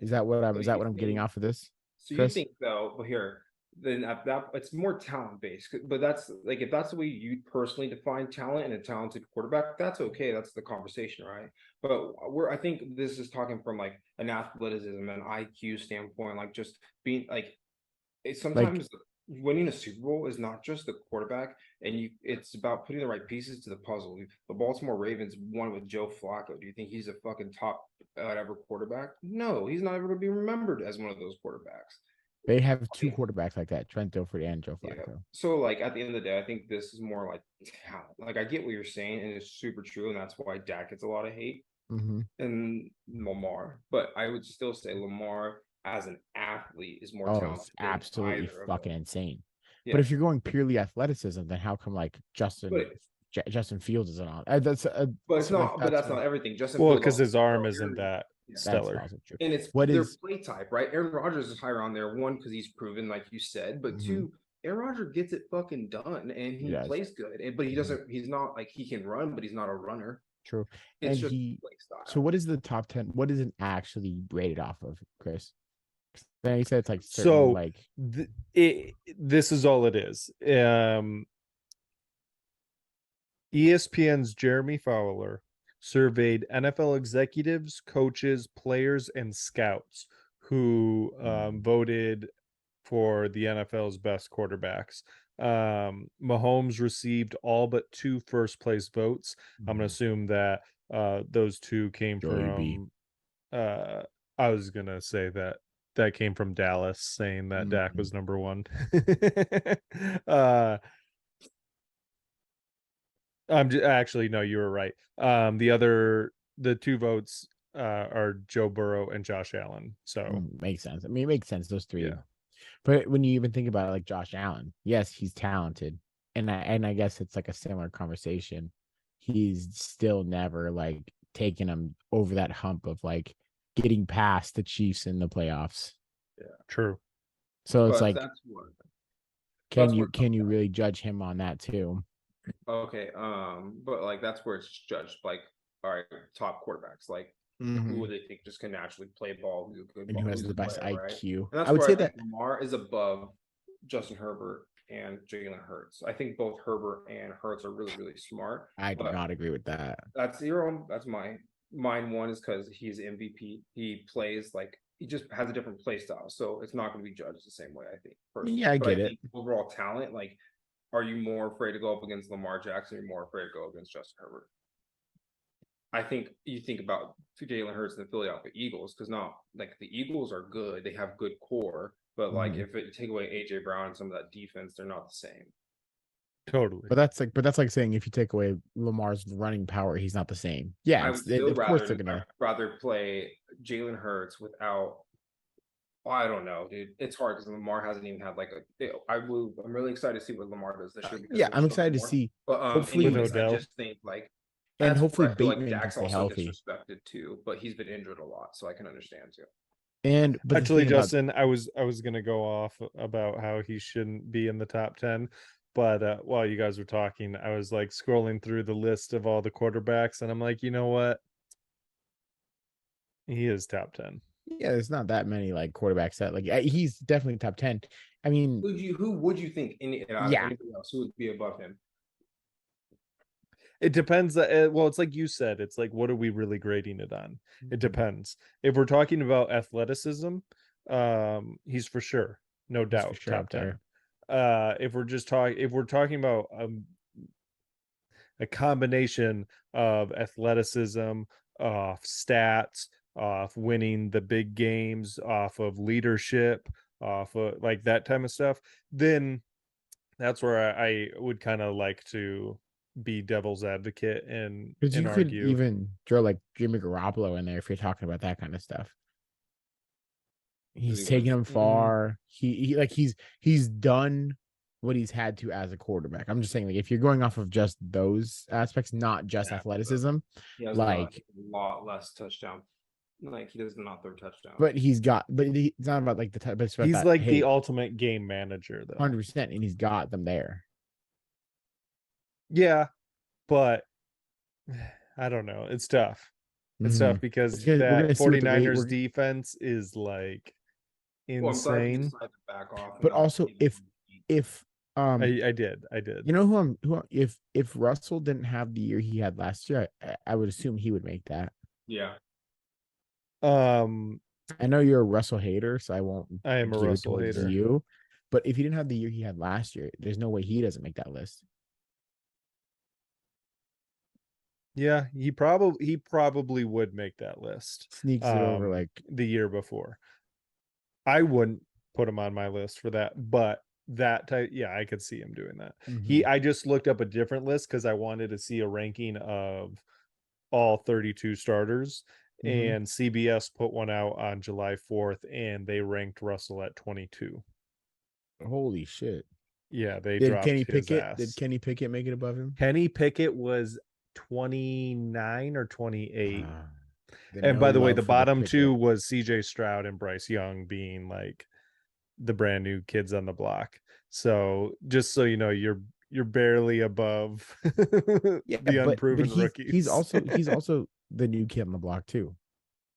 Is that what I'm getting off of this? So Chris? You think though? Well, here. Then that it's more talent based, but that's like if that's the way you personally define talent and a talented quarterback, that's okay. That's the conversation, right? But I think this is talking from like an athleticism and IQ standpoint, like just being like it's sometimes winning a Super Bowl is not just the quarterback, and it's about putting the right pieces to the puzzle. The Baltimore Ravens won with Joe Flacco. Do you think he's a fucking top whatever quarterback? No, he's not ever going to be remembered as one of those quarterbacks. They have 2 quarterbacks like that, Trent Dilfer and Joe Flacco. Yeah. So, like, at the end of the day, I think this is more like talent. Like, I get what you're saying, and it's super true, and that's why Dak gets a lot of hate and Lamar. But I would still say Lamar as an athlete is more talented. It's absolutely fucking insane. Yeah. But if you're going purely athleticism, then how come like Justin Justin Fields isn't on. That's But it's so, like, not. But that's not everything. Justin Well, Fields because also his arm Aaron- isn't that Yeah. that's stellar. also true. And it's What their is play type, right? Aaron Rodgers is higher on there. One, because he's proven, like you said, but two, Aaron Rodgers gets it fucking done, and he does. plays good. But he doesn't. He's not like he can run, but he's not a runner. true? It's And just he. play style. So what is the top 10? What is it actually rated off of, Chris? Then he said it's like certain, So like this is all it is. ESPN's Jeremy Fowler surveyed NFL executives, coaches, players, and scouts who voted for the NFL's best quarterbacks. Mahomes received all but 2 first place votes. I'm gonna assume that those 2 came Joey B. from I was gonna say that came from Dallas saying that Dak was number 1. Actually, no, you were right. The 2 votes are Joe Burrow and Josh Allen. So makes sense. I mean, it makes sense, those 3. Yeah. But when you even think about it, like Josh Allen, yes, he's talented, and I guess it's like a similar conversation. He's still never like taken him over that hump of like getting past the Chiefs in the playoffs. Yeah, true. So it's like, that's what. can you really judge him on that too? Okay, but like that's where it's judged. Like, all right, top quarterbacks, like who would they think just can naturally play ball, And who has the best IQ? And that's I would where say think that Lamar is above Justin Herbert and Jalen Hurts. I think both Herbert and Hurts are really, really smart. I do not agree with that. That's your own. That's mine. Mine one is because he's MVP. He plays like he just has a different play style, so it's not going to be judged the same way. I think. Personally. Yeah, I But get it. think overall talent, like, are you more afraid to go up against Lamar Jackson? Or you're more afraid to go against Justin Herbert? I think you think about Jalen Hurts and the Philadelphia Eagles, because not like the Eagles are good, they have good core, but like if it take away AJ Brown and some of that defense, they're not the same. Totally. But that's like saying if you take away Lamar's running power, he's not the same. Yeah, I would still of course they're rather gonna. rather play Jalen Hurts without. Well, I don't know, dude. It's hard because Lamar hasn't even had like a. I'm really excited to see what Lamar does this year. because Yeah, of I'm excited to Lamar. see. But hopefully anyways, I Odell. just think like. And that's hopefully where I feel Bateman can Dak's stay also healthy. disrespected too, but he's been injured a lot, so I can understand too. And but Actually, the thing Justin, I was gonna go off about how he shouldn't be in the top 10, but while you guys were talking, I was like scrolling through the list of all the quarterbacks, and I'm like, you know what? He is top 10. yeah, there's not that many like quarterbacks that like he's definitely top 10. I mean, Who would you think anybody else who would be above him? It depends. Well, it's like you said. It's like, what are we really grading it on? It depends. If we're talking about athleticism, he's for sure, no doubt, sure top up there. 10. If we're talking about a combination of athleticism, off stats, off winning the big games, off of leadership, off of like that type of stuff, then that's where I would kind of like to be devil's advocate and Because you could argue. even throw like Jimmy Garoppolo in there if you're talking about that kind of stuff. He's taken him far. He's done what he's had to as a quarterback. I'm just saying, like, if you're going off of just those aspects, not just athleticism, He has like a lot less touchdown. Like he does not throw touchdown. but it's not about like the type. But He's like the ultimate game manager, though. 100%, and he's got them there. Yeah, but I don't know. It's tough. It's tough because We're that gonna see what the 49ers defense is like insane. Back off But also, if I did. you know if Russell didn't have the year he had last year, I would assume he would make that. Yeah. I know you're a Russell hater, so I won't. I am a give it Russell towards hater. you, but if he didn't have the year he had last year, there's no way he doesn't make that list. Yeah, he probably would make that list. Sneaks it over like the year before. I wouldn't put him on my list for that, but that type, yeah, I could see him doing that. I just looked up a different list because I wanted to see a ranking of all 32 starters, and CBS put one out on July 4th, and they ranked Russell at 22. Holy shit. Yeah, they Did dropped Kenny his Pickett? ass. Did Kenny Pickett make it above him? Kenny Pickett was 29 or 28. Then And no by the way, love the for bottom Pickett. two was CJ Stroud and Bryce Young being like the brand new kids on the block. So just so you know, you're barely above Yeah, the unproven he's, rookies. He's also the new kid on the block too.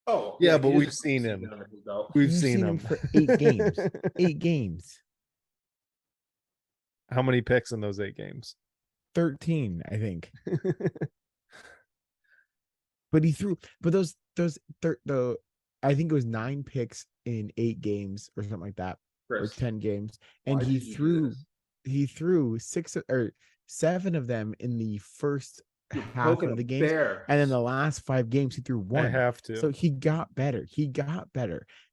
Oh, yeah, he but just we've has seen a him. season under his belt. We've You've seen seen him for 8 games. 8 games. How many picks in those 8 games? 13, I think. But he threw. But I think it was 9 picks in 8 games or something like that, Chris, or 10 games, and why he did you do threw. this? He threw 6 or 7 of them in the first You're half poking of the a games, bear. and in the last 5 games he threw 1. I have to. So he got better.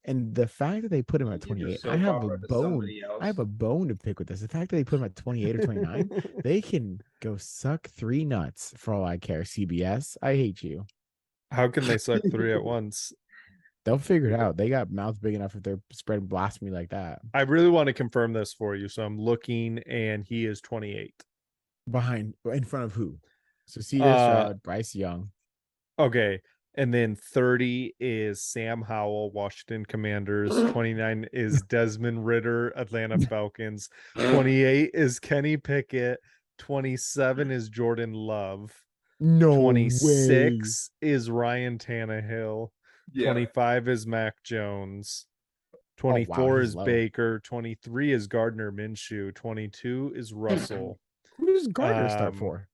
And the fact that they put him at You give your 28, soap I have a opera to bone. somebody else. I have a bone to pick with this. The fact that they put him at 28 or 29, they can go suck 3 nuts for all I care. CBS, I hate you. How can they suck 3 at once? They'll figure it out. They got mouths big enough if they're spreading blasphemy like that. I really want to confirm this for you. So I'm looking, and he is 28. In front of who? So CJ Stroud, Bryce Young. Okay. And then 30 is Sam Howell, Washington Commanders. 29 is Desmond Ridder, Atlanta Falcons. 28 is Kenny Pickett. 27 is Jordan Love. No 26 is Ryan Tannehill. Yeah. 25 is Mac Jones. 24 he's is low. Baker. 23 is Gardner Minshew. 22 is Russell. Who does Gardner start for?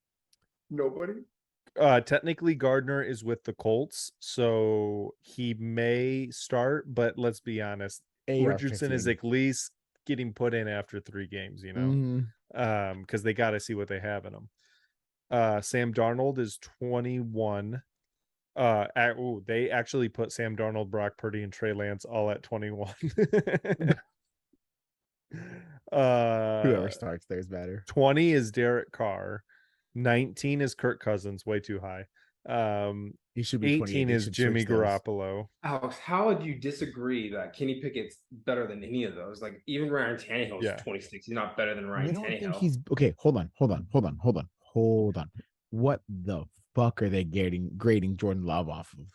Nobody. Technically Gardner is with the Colts, so he may start, but let's be honest, Richardson is at least getting put in after 3 games, you know, because they got to see what they have in him. Sam Darnold is 21. They actually put Sam Darnold, Brock Purdy, and Trey Lance all at 21. Whoever starts there's better. 20 is Derek Carr. 19 is Kirk Cousins, way too high. He should be 18 is Jimmy Garoppolo. Alex, how would you disagree that Kenny Pickett's better than any of those? Like even Ryan Tannehill is 26. He's not better than Ryan Tannehill. Think he's okay. Hold on. What the fuck are they grading Jordan Love off of?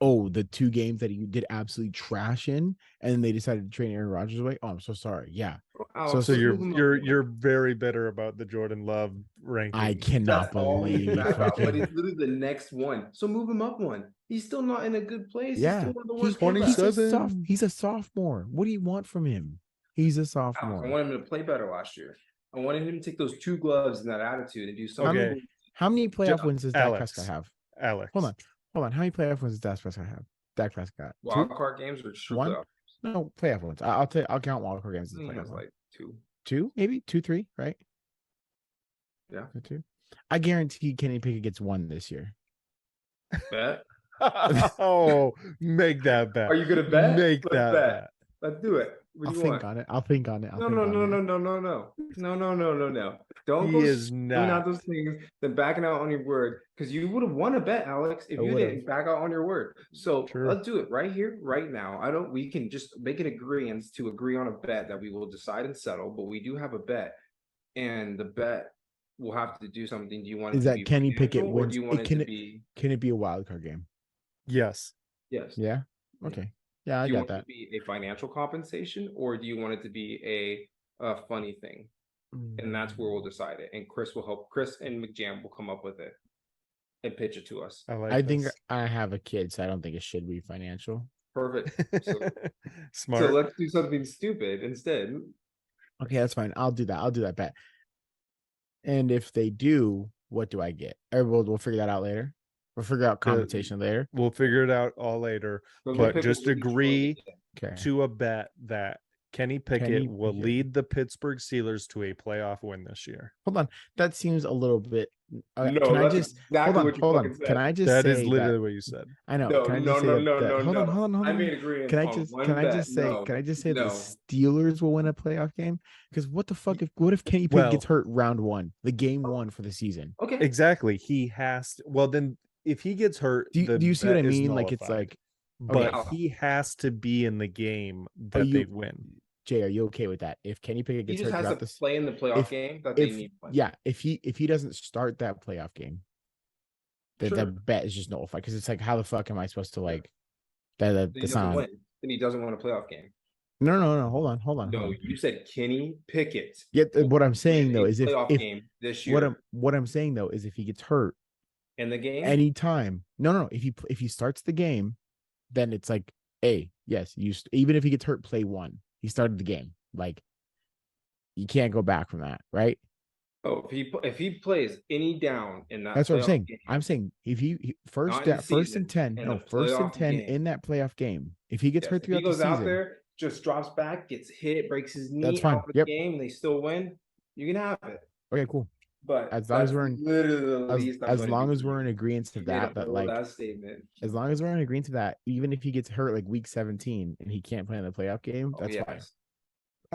Oh, the 2 games that he did absolutely trash in, and then they decided to train Aaron Rodgers away. Oh, I'm so sorry. Yeah. Alex, So you're very bitter about the Jordan Love ranking. I cannot believe but he's literally the next one. So move him up one. He's still not in a good place. Yeah. He's still one of the worst. 27. He's a sophomore. What do you want from him? He's a sophomore. Alex, I wanted him to play better last year. I wanted him to take those 2 gloves and that attitude and do something. Okay. How many playoff wins does Dak Prescott have? Alex. Hold on. How many playoff wins does Dak Prescott have? Dak Prescott. Wild card games or just 1? playoff? No, playoff wins. I'll count wild card games as playoff wins. Like 2. 2, maybe 2, 3, right? Yeah. 2. I guarantee Kenny Pickett gets 1 this year. Bet. Oh, make that bet. Are you gonna bet? Make that bet. Let's do it. I'll think on it. I'll think on it. No. Don't He go is doing out not. those things, then backing out on your word, because you would have won a bet, Alex, if you didn't back out on your word. So let's do it right here, right now. We can just make an agreement to agree on a bet that we will decide and settle, but we do have a bet, and the bet will have to do something. Do you want it to be Kenny Pickett or wins? do you want it to be? Can it be a wild card game? Yes. Yes. Yeah. Okay. Yeah, I do you got want that. it to be a financial compensation, or do you want it to be a funny thing? And that's where we'll decide it. And Chris will help. Chris and McJam will come up with it and pitch it to us. I think I have a kid, so I don't think it should be financial. Perfect. So, Smart. So let's do something stupid instead. Okay, that's fine. I'll do that bet. And if they do, what do I get? Or we'll figure that out later. We'll figure out compensation later. We'll figure it out all later. But just agree to a bet that Kenny Pickett will lead the Pittsburgh Steelers to a playoff win this year. Hold on. That seems a little bit. No, can I just exactly hold on? Can I just that say is literally what you said. I know. No, can I just hold on. I made agreement. Can I just say the Steelers will win a playoff game? Because what the fuck what if Kenny Pickett gets hurt round 1, the game 1 for the season? Okay. Exactly. He has to, well then if he gets hurt, do you see what I mean? Like it's like but he has to be in the game that they win. Jay, are you okay with that? If Kenny Pickett He gets just hurt has throughout to this, play in the playoff game that they need to play. yeah, if he doesn't start that playoff game, Sure. that bet is just nullified because it's like, how the fuck am I supposed to like Then that? he That's doesn't not. win. Then he doesn't win a playoff game. No. Hold on. No, you said Kenny Pickett. Yeah, what I'm saying win though a is playoff if game this year what I'm saying though is if he gets hurt in the game. anytime, no, if he starts the game, then it's like, hey, yes, even if he gets hurt, play one. He started the game. Like, you can't go back from that, right? Oh, if he plays any down in that, That's what I'm playoff saying. game, I'm saying if he first not in the and season, 10, in no, the first and playoff 10 game. in that playoff game. If he gets yes, hurt if throughout he goes the out season, there, just drops back, gets hit, breaks his knee, that's fine. out for the game, and they still win, you can have it. Okay, cool. But As long as we're in, literally the least as long as we're in agreement to You made a that bold like ass statement. as long as we're in agreement to that, even if he gets hurt like week 17 and he can't play in the playoff game, that's fine.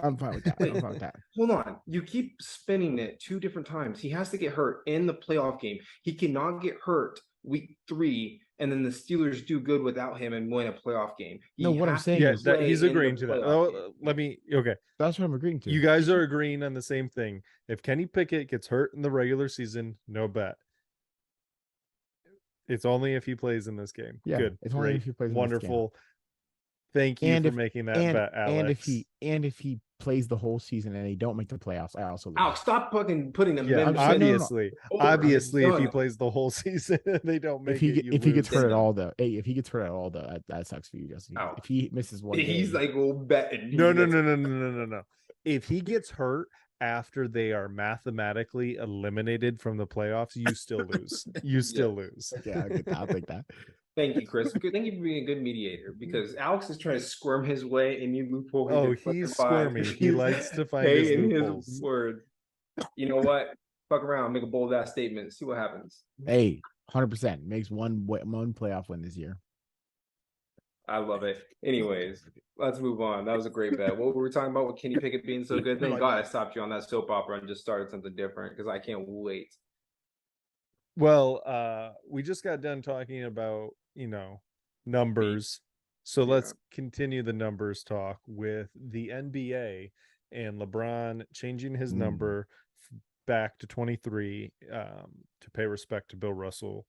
I'm fine with that. I'm fine with that. Hold on. You keep spinning it 2 different times. He has to get hurt in the playoff game. He cannot get hurt week 3, and then the Steelers do good without him and win a playoff game. No, what I'm saying is that he's play in the agreeing to that. playoff Oh, game. okay. That's what I'm agreeing to. You guys are agreeing on the same thing. If Kenny Pickett gets hurt in the regular season, no bet. It's only if he plays in this game. Yeah, Good. it's only Great. if he plays in this Wonderful. Thank you for making that bet, Alex. And if he plays the whole season and they don't make the playoffs, I also lose. Alex, stop fucking putting them Yeah, in. obviously, No. obviously, if he Done. plays the whole season, they don't make if he gets hurt at all, though, hey, if he gets hurt at all, though, that sucks for you, Justin. Oh. If he misses one, He's game, like, we'll bet. And No. If he gets hurt after they are mathematically eliminated from the playoffs, you still lose. You still lose. Yeah, I'll take that. Thank you, Chris. Thank you for being a good mediator because Alex is trying to squirm his way in your loophole. Oh, he's squirmy. He likes to find his loopholes. His word. You know what? Fuck around, make a bold ass statement, see what happens. Hey, 100% makes one playoff win this year. I love it. Anyways, let's move on. That was a great bet. What were we talking about with Kenny Pickett being so good? Thank God I stopped you on that soap opera and just started something different because I can't wait. Well, we just got done talking about, numbers. So let's continue the numbers talk with the NBA and LeBron changing his number back to 23 to pay respect to Bill Russell.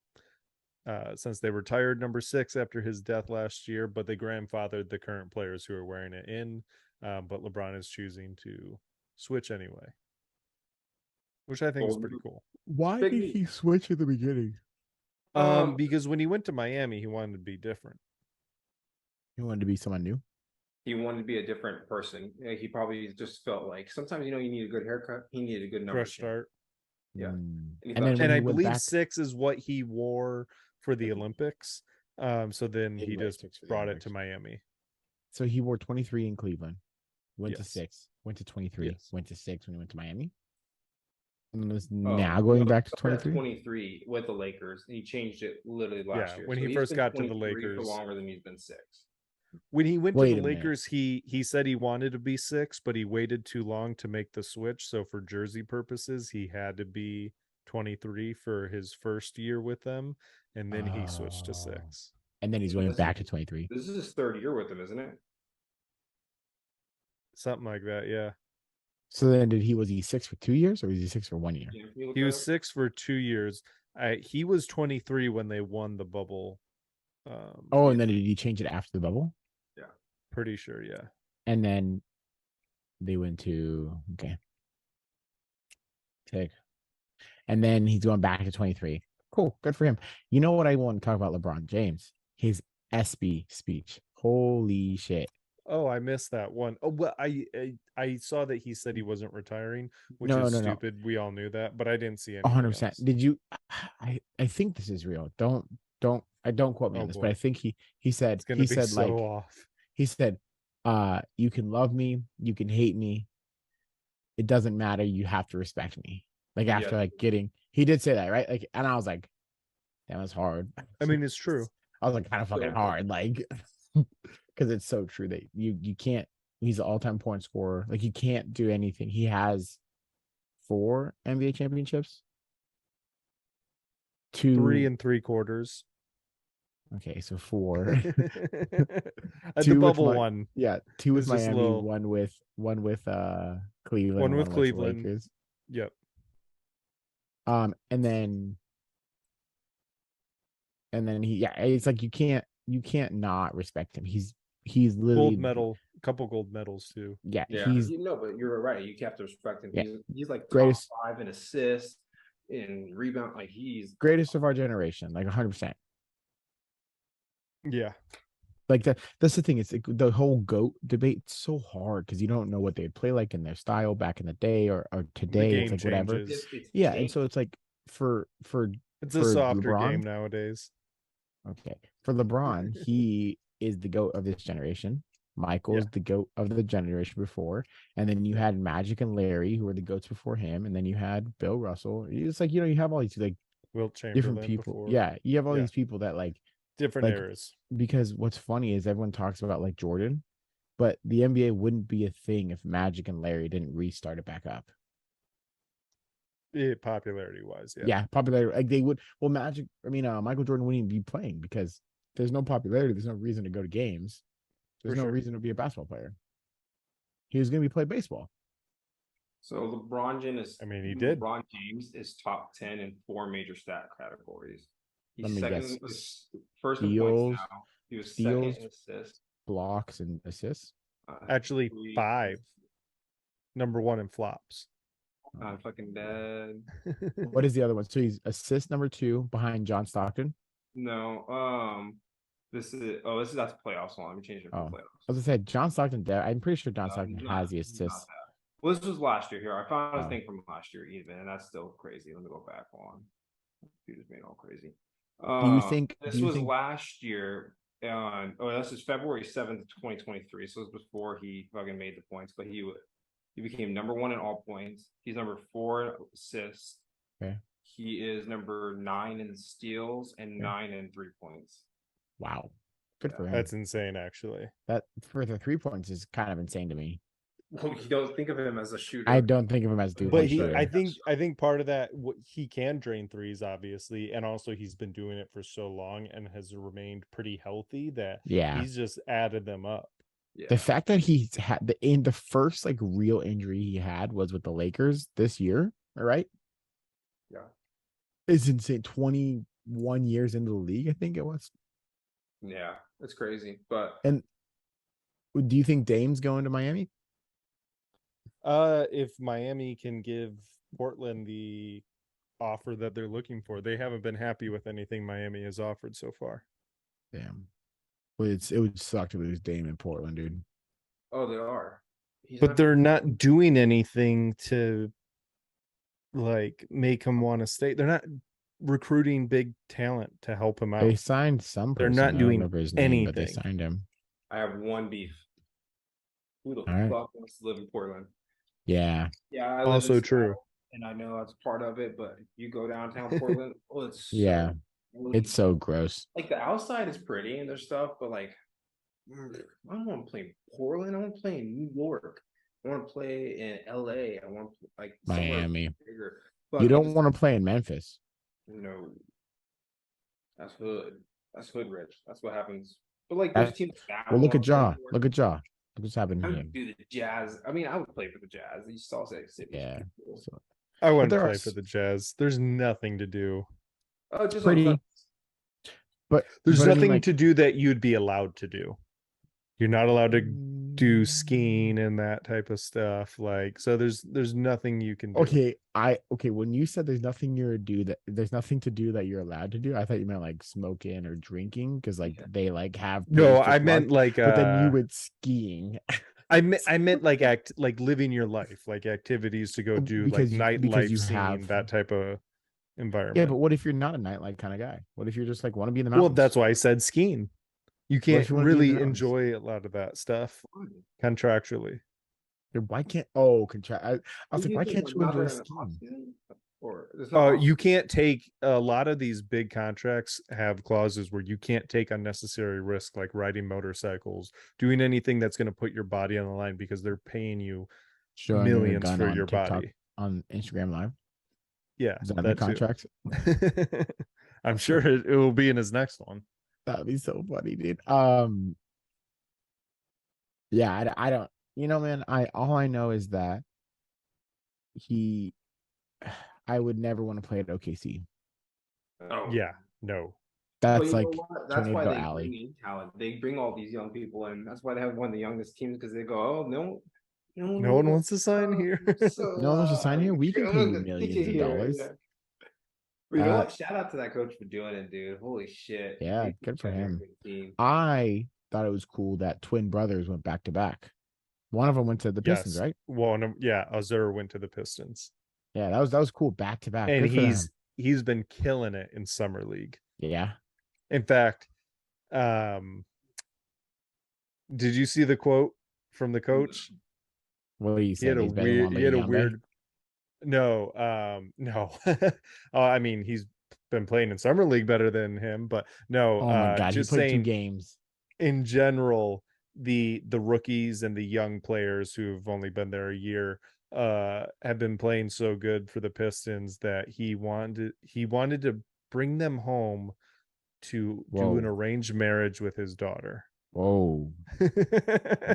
Since they retired number 6 after his death last year, but they grandfathered the current players who are wearing it in. But LeBron is choosing to switch anyway, which I think is pretty cool. Why did he switch at the beginning? Because when he went to Miami, he wanted to be different. He wanted to be someone new. He wanted to be a different person. He probably just felt like sometimes you need a good haircut. He needed a good number. Fresh start. Yeah. And I believe 6 is what he wore for the Olympics. So then he just brought it to Miami. So he wore 23 in Cleveland, went to 6, went to 23, went to 6 when he went to Miami. And was now going back to 23? 23 with the Lakers. He changed it literally last year. When he first got to the Lakers. For longer than he's been 6. When he went to the Lakers, he said he wanted to be 6, but he waited too long to make the switch. So for jersey purposes, he had to be 23 for his first year with them, and then he switched to 6. And then he's going back to 23. This is his 3rd year with them, isn't it? Something like that, yeah. So then was he 6 for 2 years or was he 6 for 1 year? He was 6 for 2 years. He was 23 when they won the bubble. And then did he change it after the bubble? Yeah. Pretty sure, yeah. And then they went to and then he's going back to 23. Cool, good for him. You know what I want to talk about LeBron James? His SB speech. Holy shit. Oh, I missed that one. Oh, well, I saw that he said he wasn't retiring, which is stupid. We all knew that, but I didn't see anything 100%. else. Did you? I think this is real. Don't quote me on this, but I think he said off. He said, you can love me, you can hate me. It doesn't matter. You have to respect me. Like after he did say that, right? Like, and I was like, that was hard. I mean, it's true. I was like, kind of fucking hard, like, because it's so true that you can't. He's an all-time point scorer. Like, you can't do anything. He has 4 NBA championships. 2 3 3/4. Okay, so 4. The Two with bubble Mi- one. Yeah, 2 with It's just a Miami, little- one with Cleveland, One and with one Cleveland. Lakers. Yep. And then it's like you can't not respect him. He's literally Gold medal, a couple gold medals too. Yeah, Yeah, he's but you're right. You have to respect him. Yeah. He's like Greatest- top 5 in assists, in rebound. Like he's greatest of our generation, like 100%. Yeah. Like that's the thing. It's like the whole GOAT debate. It's so hard because you don't know what they'd play like in their style back in the day or today. game It's like whatever. changes. Yeah, and so it's like for It's a for softer LeBron, game nowadays. Okay, for LeBron, he is the GOAT of this generation. Michael is the GOAT of the generation before, and then you had Magic and Larry, who were the GOATs before him, and then you had Bill Russell. It's like you have all these like Wilt Chamberlain different people. before. Yeah, you have all these people that like Different like, eras. because what's funny is everyone talks about like Jordan, but the NBA wouldn't be a thing if Magic and Larry didn't restart it back up. Popularity wise, Yeah, popularity. Like they would. Well, Michael Jordan wouldn't even be playing because there's no popularity. There's no reason to go to games. There's no reason to be a basketball player. He was going to be playing baseball. So LeBron James he did. LeBron James is top 10 in 4 major stat categories. Let He's me second, guess. first in Steals, points now. He was second steals, in assists. blocks, and assists. Actually, 5. Number 1 in flops. I'm fucking dead. What is the other one? So he's assist number 2 behind John Stockton. No, that's playoffs one. Let me change it for playoffs. As I said, John Stockton. I'm pretty sure John No, Stockton not- has the not assists. that. Well, this was last year here. I found a Oh. thing from last year even, and that's still crazy. Let me go back on. Computer's made all crazy. This was last year? This is February 7th, 2023. So it was before he fucking made the points, but he became number 1 in all points. He's number 4 in assists. Okay. He is number 9 in steals and 9 in 3 points. Wow, good for him. That's insane, actually. That for the 3 points is kind of insane to me. Well, you don't think of him as a shooter. I don't think of him as doing. But shooter. I think part of that, he can drain threes, obviously, and also he's been doing it for so long and has remained pretty healthy that he's just added them up. Yeah. The fact that he's had the first like real injury he had was with the Lakers this year, right? Yeah, it's insane. 21 years into the league, I think it was. Yeah, it's crazy. But do you think Dame's going to Miami? If Miami can give Portland the offer that they're looking for, they haven't been happy with anything Miami has offered so far. Damn. Well, it would suck to lose Dame in Portland, dude. Oh, they are. But they're not doing anything to like make him want to stay. They're not recruiting big talent to help him out. They signed some person. They're not doing anything. But they signed him. I have one beef. Who the right. fuck wants to live in Portland? Yeah. Yeah, I live Also in true. Seattle, and I know that's part of it, but you go downtown Portland, it's Yeah. It's so gross. like the outside is pretty and there's stuff, but like I don't want to play in Portland. I want to play in New York. I want to play in LA. I want to like Miami. bigger. You don't want to play in Memphis. No. That's hood. That's hood rich. That's what happens. But like there's teams. Well, look at Ja. Look at Ja. Look what's happening I here. would do the Jazz. I mean, I would play for the Jazz. You saw Salt City. Yeah. Cool. I wouldn't there play are for the Jazz. There's nothing to do. Oh, just Pretty. But There's but I mean, nothing like, to do that you'd be allowed to do. You're not allowed to do skiing and that type of stuff. Like, so there's nothing you can do. Okay. When you said there's nothing to do that you're allowed to do, I thought you meant like smoking or drinking because like they like have. No, I meant like. But then you went skiing. I meant like living your life, like activities to go do, because like you nightlife scene, have that type of environment. Yeah, but what if you're not a nightlife kind of guy? What if you're just like want to be in the Well, mountains? that's why I said skiing. You can't if you wanna be in really the mountains? enjoy a lot of that stuff contractually. Why can't? I was like, why can't you enjoy skiing? You can't take a lot of these big contracts have clauses where you can't take unnecessary risk, like riding motorcycles, doing anything that's going to put your body on the line because they're paying you Showing your millions gun for on your TikTok, body. on Instagram Live. Yeah, Is that in the that too. contract? I'm sure it will be in his next one. That'd be so funny, dude. Yeah, I don't. Man. All I know is that he. I would never want to play at OKC. Oh, Yeah, no. But That's you know like what? turning That's to why go they alley. bring in talent. They bring all these young people in. That's why they have one of the youngest teams because they go, oh no, No one wants to sign here. So No one wants to sign here. We can I'm pay you gonna get millions of here. dollars. Yeah. But you know Uh, what? Shout out to that coach for doing it, dude. Holy shit. yeah, He's good for got a him. good team. I thought it was cool that twin brothers went back to back. One of them went to the Pistons, Yes. right? Well, yeah, Azur went to the Pistons. Yeah, that was cool. Back to back. And Good for them. he's been killing it in summer league. Yeah. In fact, did you see the quote from the coach? What do you He say? had a weird no, no. I mean, he's been playing in summer league better than him, but no, Oh my god, just he played 2 saying games. in general, the rookies and the young players who've only been there a year have been playing so good for the Pistons that he wanted to bring them home to do an Whoa. arranged marriage with his daughter. Whoa.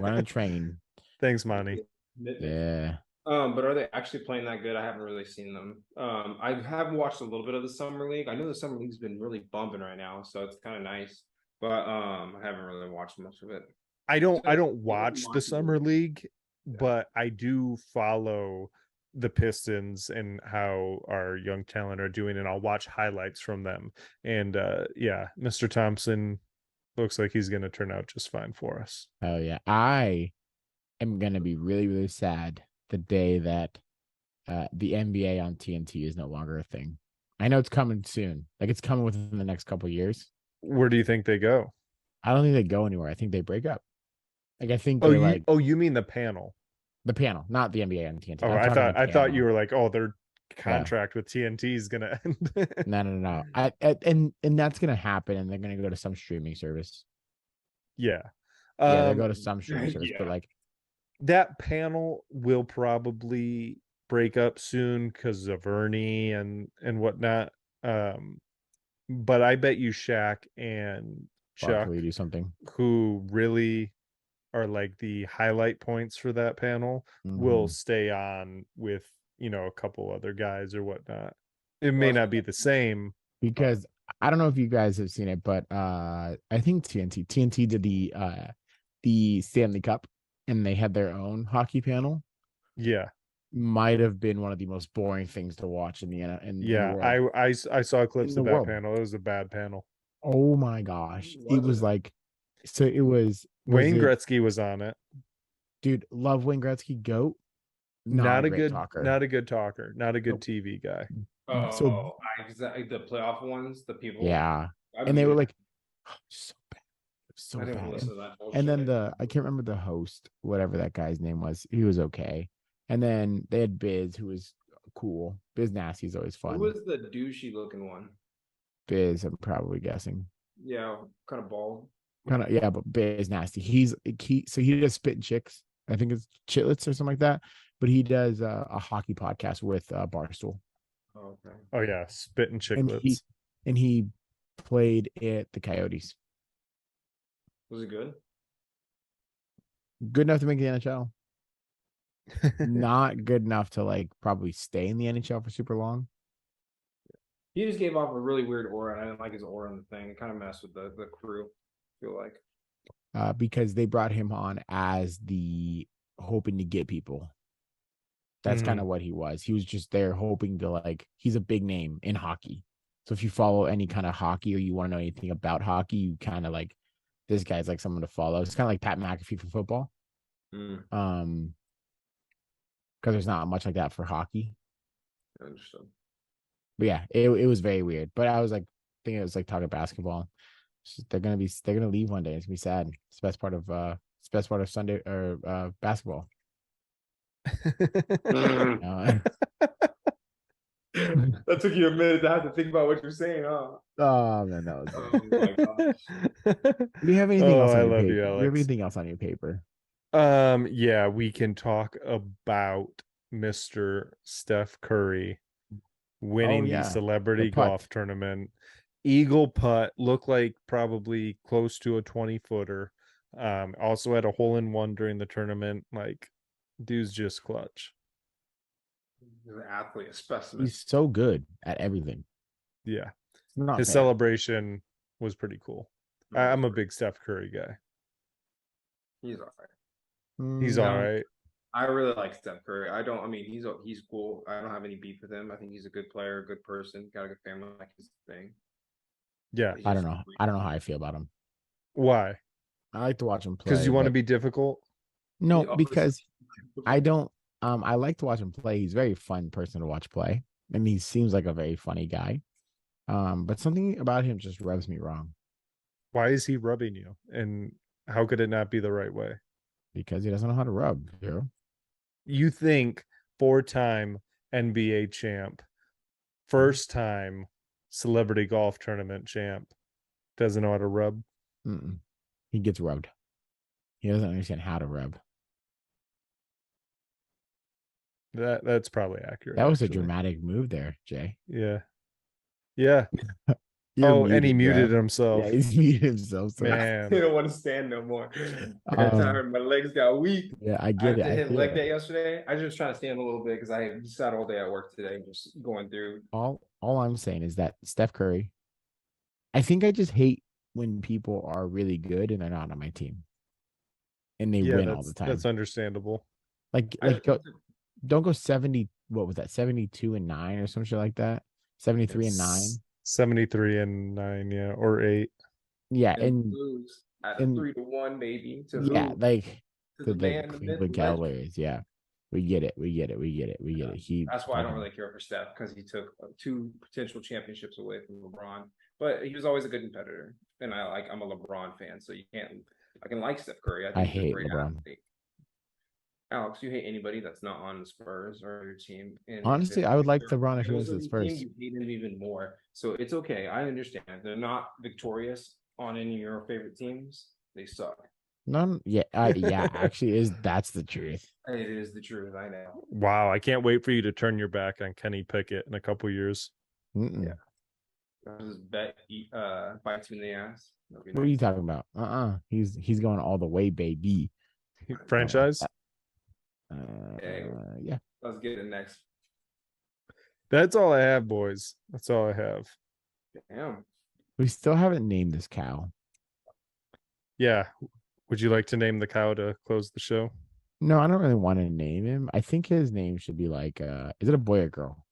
Run a train. Thanks, Monty. Yeah. But are they actually playing that good? I haven't really seen them. I have watched a little bit of the summer league. I know the summer league's been really bumping right now, so it's kind of nice. But I haven't really watched much of it. I don't watch the summer league, but I do follow the Pistons and how our young talent are doing, and I'll watch highlights from them. And yeah, Mr. Thompson looks like he's going to turn out just fine for us. Oh yeah. I am going to be really, really sad the day that the NBA on TNT is no longer a thing. I know it's coming soon. Like it's coming within the next couple of years. Where do you think they go? I don't think they go anywhere. I think they break up. Like I think you mean the panel? The panel, not the NBA on TNT. Oh, I thought you were like, oh, their contract with TNT is gonna end. No. And that's gonna happen, and they're gonna go to some streaming service. Yeah. They'll go to some streaming service, yeah. but like that panel will probably break up soon because of Ernie and whatnot. But I bet you Shaq and Chuck Barkley do something. who really are like the highlight points for that panel will stay on with a couple other guys or whatnot. It may not be the same because I don't know if you guys have seen it, but I think TNT did the Stanley Cup, and they had their own hockey panel. Yeah, might have been one of the most boring things to watch in the world. I saw clips of that panel. It was a bad panel. Oh my gosh, it was like, so it was Wayne Gretzky was on it. Dude, love Wayne Gretzky. GOAT. Not a good talker. Not a good TV guy. Oh, so the playoff ones, the people. Yeah, and they were like, oh, so bad, and then I can't remember the host, whatever that guy's name was. He was okay, and then they had Biz, who was cool. Biz Nasty is always fun. Who was the douchey looking one? Biz, I'm probably guessing. Yeah, kind of bald. Yeah, but Biz Nasty. So he does Spitting Chicks. I think it's Chitlets or something like that. But he does a hockey podcast with Barstool. Oh, okay. Oh yeah, Spitting Chicklets. And he played at the Coyotes. Was it good? Good enough to make the NHL. Not good enough to like probably stay in the NHL for super long. He just gave off a really weird aura. I didn't like his aura on the thing. It kind of messed with the crew, I feel like. Because they brought him on as the hoping to get people. That's kind of what he was. He was just there hoping to like, he's a big name in hockey. So if you follow any kind of hockey or you want to know anything about hockey, you kind of like, this guy's like someone to follow. It's kind of like Pat McAfee for football. Because there's not much like that for hockey. I understand. But yeah, it was very weird. But I was like thinking it was like talking basketball. They're gonna leave one day. It's gonna be sad. It's the best part of Sunday or basketball. That took you a minute to have to think about what you're saying, huh? Oh man, that was oh my gosh. Do you have anything else? I love you, Alex. Do you have anything else on your paper? Yeah, we can talk about Mr. Steph Curry winning the celebrity golf tournament Eagle putt, looked like probably close to a 20-footer. Also had a hole-in-one during the tournament. Like, dude's just clutch. He's an athlete, a specimen. He's so good at everything. Yeah. It's not His fair. celebration was pretty cool. I'm a big Steph Curry guy. He's all right. He's all right. I really like Steph Curry. I mean, he's cool. I don't have any beef with him. I think he's a good player, a good person, got a good family, like his thing. Yeah. I don't know. I don't know how I feel about him. Why? I like to watch him play. Because you want to but- be difficult? No, because I don't. I like to watch him play. He's a very fun person to watch play, and he seems like a very funny guy. But something about him just rubs me wrong Why is he rubbing you? And how could it not be the right way? because he doesn't know how to rub. You think 4-time NBA champ, first time celebrity golf tournament champ, doesn't know how to rub? Mm-mm. He gets rubbed. He doesn't understand how to rub. That's probably accurate. That was a actually. dramatic move there, Jay. Yeah. Yeah. You're And he muted bro. himself. Yeah, he's muted himself. So Man. I don't want to stand no more. I got tired. My legs got weak. yeah, I I get it. had I hit feel leg it. day yesterday. I was just trying to stand a little bit because I sat all day at work today, just going through. All I'm saying is that Steph Curry. I think I just hate when people are really good and they're not on my team, and they win all the time. That's understandable. Like don't go 70. What was that? 72-9 or some shit like that. 73-9. 73-9, yeah, or 8. Yeah, and and lose at and- 3-1 maybe. To yeah, who? like To the the man, the myth, Cleveland legend. Cavaliers. Yeah, we get it. We get it. He. That's why I don't really care for Steph, because he took 2 potential championships away from LeBron. But he was always a good competitor, and I'm a LeBron fan, so you can't. I can like Steph Curry. I think he's a hate great LeBron. athlete. Alex, you hate anybody that's not on the Spurs or your team. And Honestly, if I would like they're LeBron if he was opposing at Spurs. team, you hate him even more. So it's okay. I understand. They're not victorious on any of your favorite teams. They suck. None. Yeah. Yeah. Actually, that's the truth. It is the truth. I know. Wow, I can't wait for you to turn your back on Kenny Pickett in a couple years. Mm-mm. Yeah. I'll just bet bites you in the ass. What are you talking about? He's going all the way, baby. Franchise? Yeah. Let's get it next. That's all I have, boys. That's all I have. Damn. We still haven't named this cow. Yeah. Would you like to name the cow to close the show? No, I don't really want to name him. I think his name should be like, is it a boy or girl?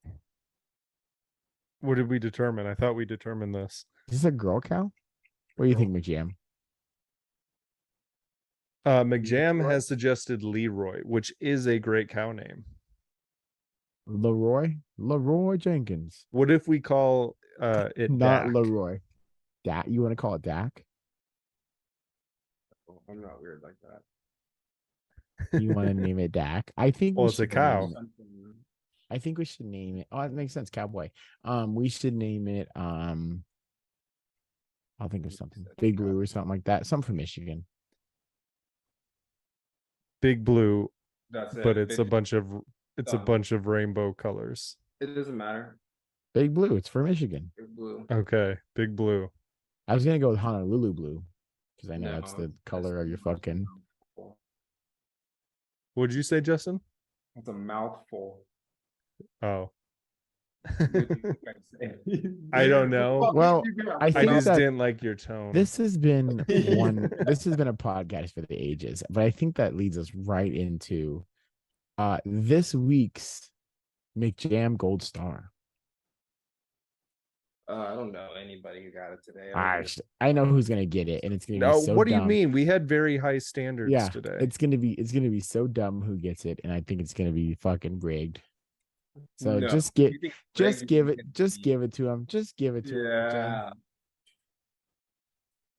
What did we determine? I thought we determined this. Is this a girl cow? What do you think, McJam? McJam has suggested Leroy, which is a great cow name. Leroy Jenkins. What if we call it Not Dak? Leroy. Dak. You want to call it Dak? I'm not weird like that. You want to name it Dak? I think. Well, we it's a should cow. name it- I think we should name it. Oh, it makes sense. Cowboy. We should name it. I'll think of something. Big Blue or something like that. Something from Michigan. Big Blue, That's it. but it's a Big- bunch of Done. rainbow colors. It doesn't matter. Big Blue. It's for Michigan. Big blue. Okay, Big Blue. I was gonna go with Honolulu Blue because I know No, that's the that's color of your fucking. What'd you say, Justin? That's a mouthful. Oh, What do you think I say? I don't know. Well, I I think just that didn't like your tone. this has been This has been a podcast for the ages, but I think that leads us right into this week's McJam Gold Star. I don't know anybody who got it today. I don't know. I know who's gonna get it, and it's gonna No, be so what do you dumb. mean? We had very high standards Yeah, today. it's gonna be so dumb who gets it, and I think it's gonna be fucking rigged. So No. just You think Greg give is it, gonna just be- give it to him. Just give it to him. McJam. Yeah.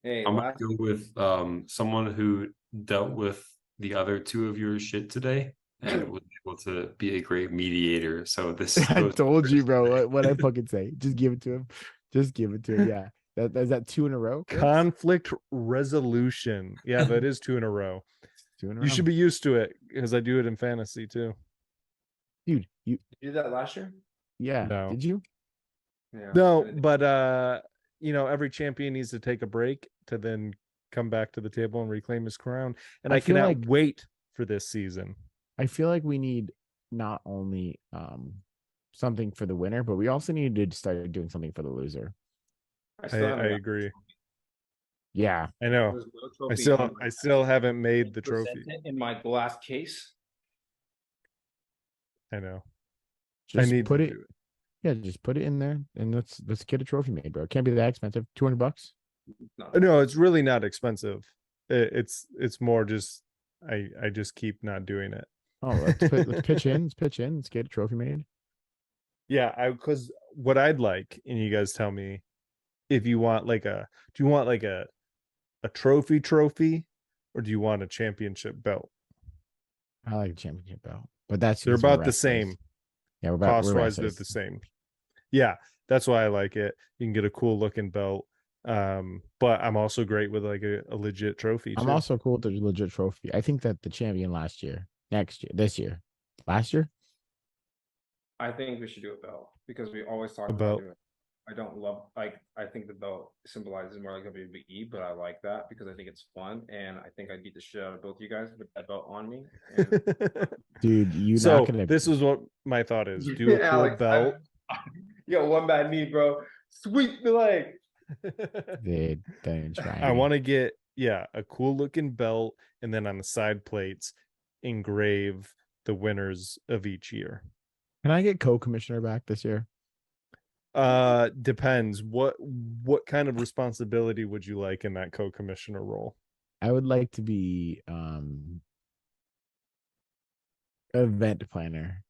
Hey, I'm gonna last- go with someone who dealt with the other 2 of your shit today and was able to be a great mediator. So this I goes told you, first. bro. What I fucking say? Just give it to him. Just give it to him. Yeah. Is that 2 in a row? Chris? Conflict resolution. Yeah, that is 2 in a row. 2 in a row. You should be used to it because I do it in fantasy too. dude. You You did that last year? yeah. No. Did you? Yeah. No, but every champion needs to take a break to then come back to the table and reclaim his crown. And I I feel cannot like- wait for this season. I feel like we need not only something for the winner, but we also need to start doing something for the loser. I haven't got agree. Yeah. I know. There's no I trophy still on my I still haven't made the present trophy. it in my glass case. I know. Just I need put to it. do it. Yeah, just put it in there and let's get a trophy made, bro. It can't be that expensive. $200. No, it's really not expensive. It's more just I just keep not doing it. Oh, let's pitch in. Let's pitch in. Let's get a trophy made. Yeah, because what I'd like, and you guys tell me if you want do you want like a trophy, or do you want a championship belt? I like a championship belt, but that's They're because we're about the wrestlers. same. Yeah, we're Cost wise, they're wrestlers. the same. Yeah, that's why I like it. You can get a cool looking belt. But I'm also great with like a legit trophy. I'm too. also cool with the legit trophy. I think that the champion this year, last year. I think we should do a belt because we always talk A about belt. doing it. I don't love I think the belt symbolizes more like WWE, but I like that because I think it's fun and I think I'd beat the shit out of both you guys with that belt on me. And Dude, you So not gonna this is what my thought is. Do a cool Alex, belt. you got one bad knee, bro. Sweep the leg. Dude, don't try I me. want to get a cool looking belt, and then on the side plates engrave the winners of each year. Can I get co-commissioner back this year? Depends. What kind of responsibility would you like in that co-commissioner role? I would like to be event planner.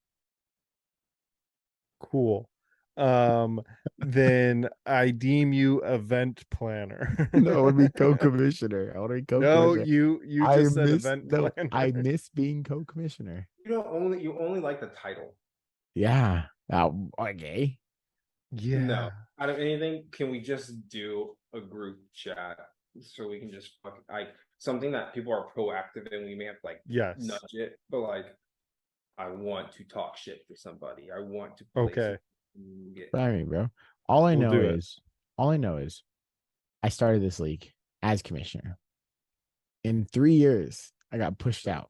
Cool. Then I deem you event planner. No, I would be co-commissioner. I want to be No, co-commissioner. you I just said miss event no, planner. I miss being co-commissioner. You only like the title. Yeah. Okay. Yeah. No, out of anything, can we just do a group chat so we can just something that people are proactive in? We may have to Yes. nudge it, but I want to talk shit for somebody. I want to. Okay. I mean, bro. All I We'll know do it. is I started this league as commissioner. In 3 years, I got pushed out.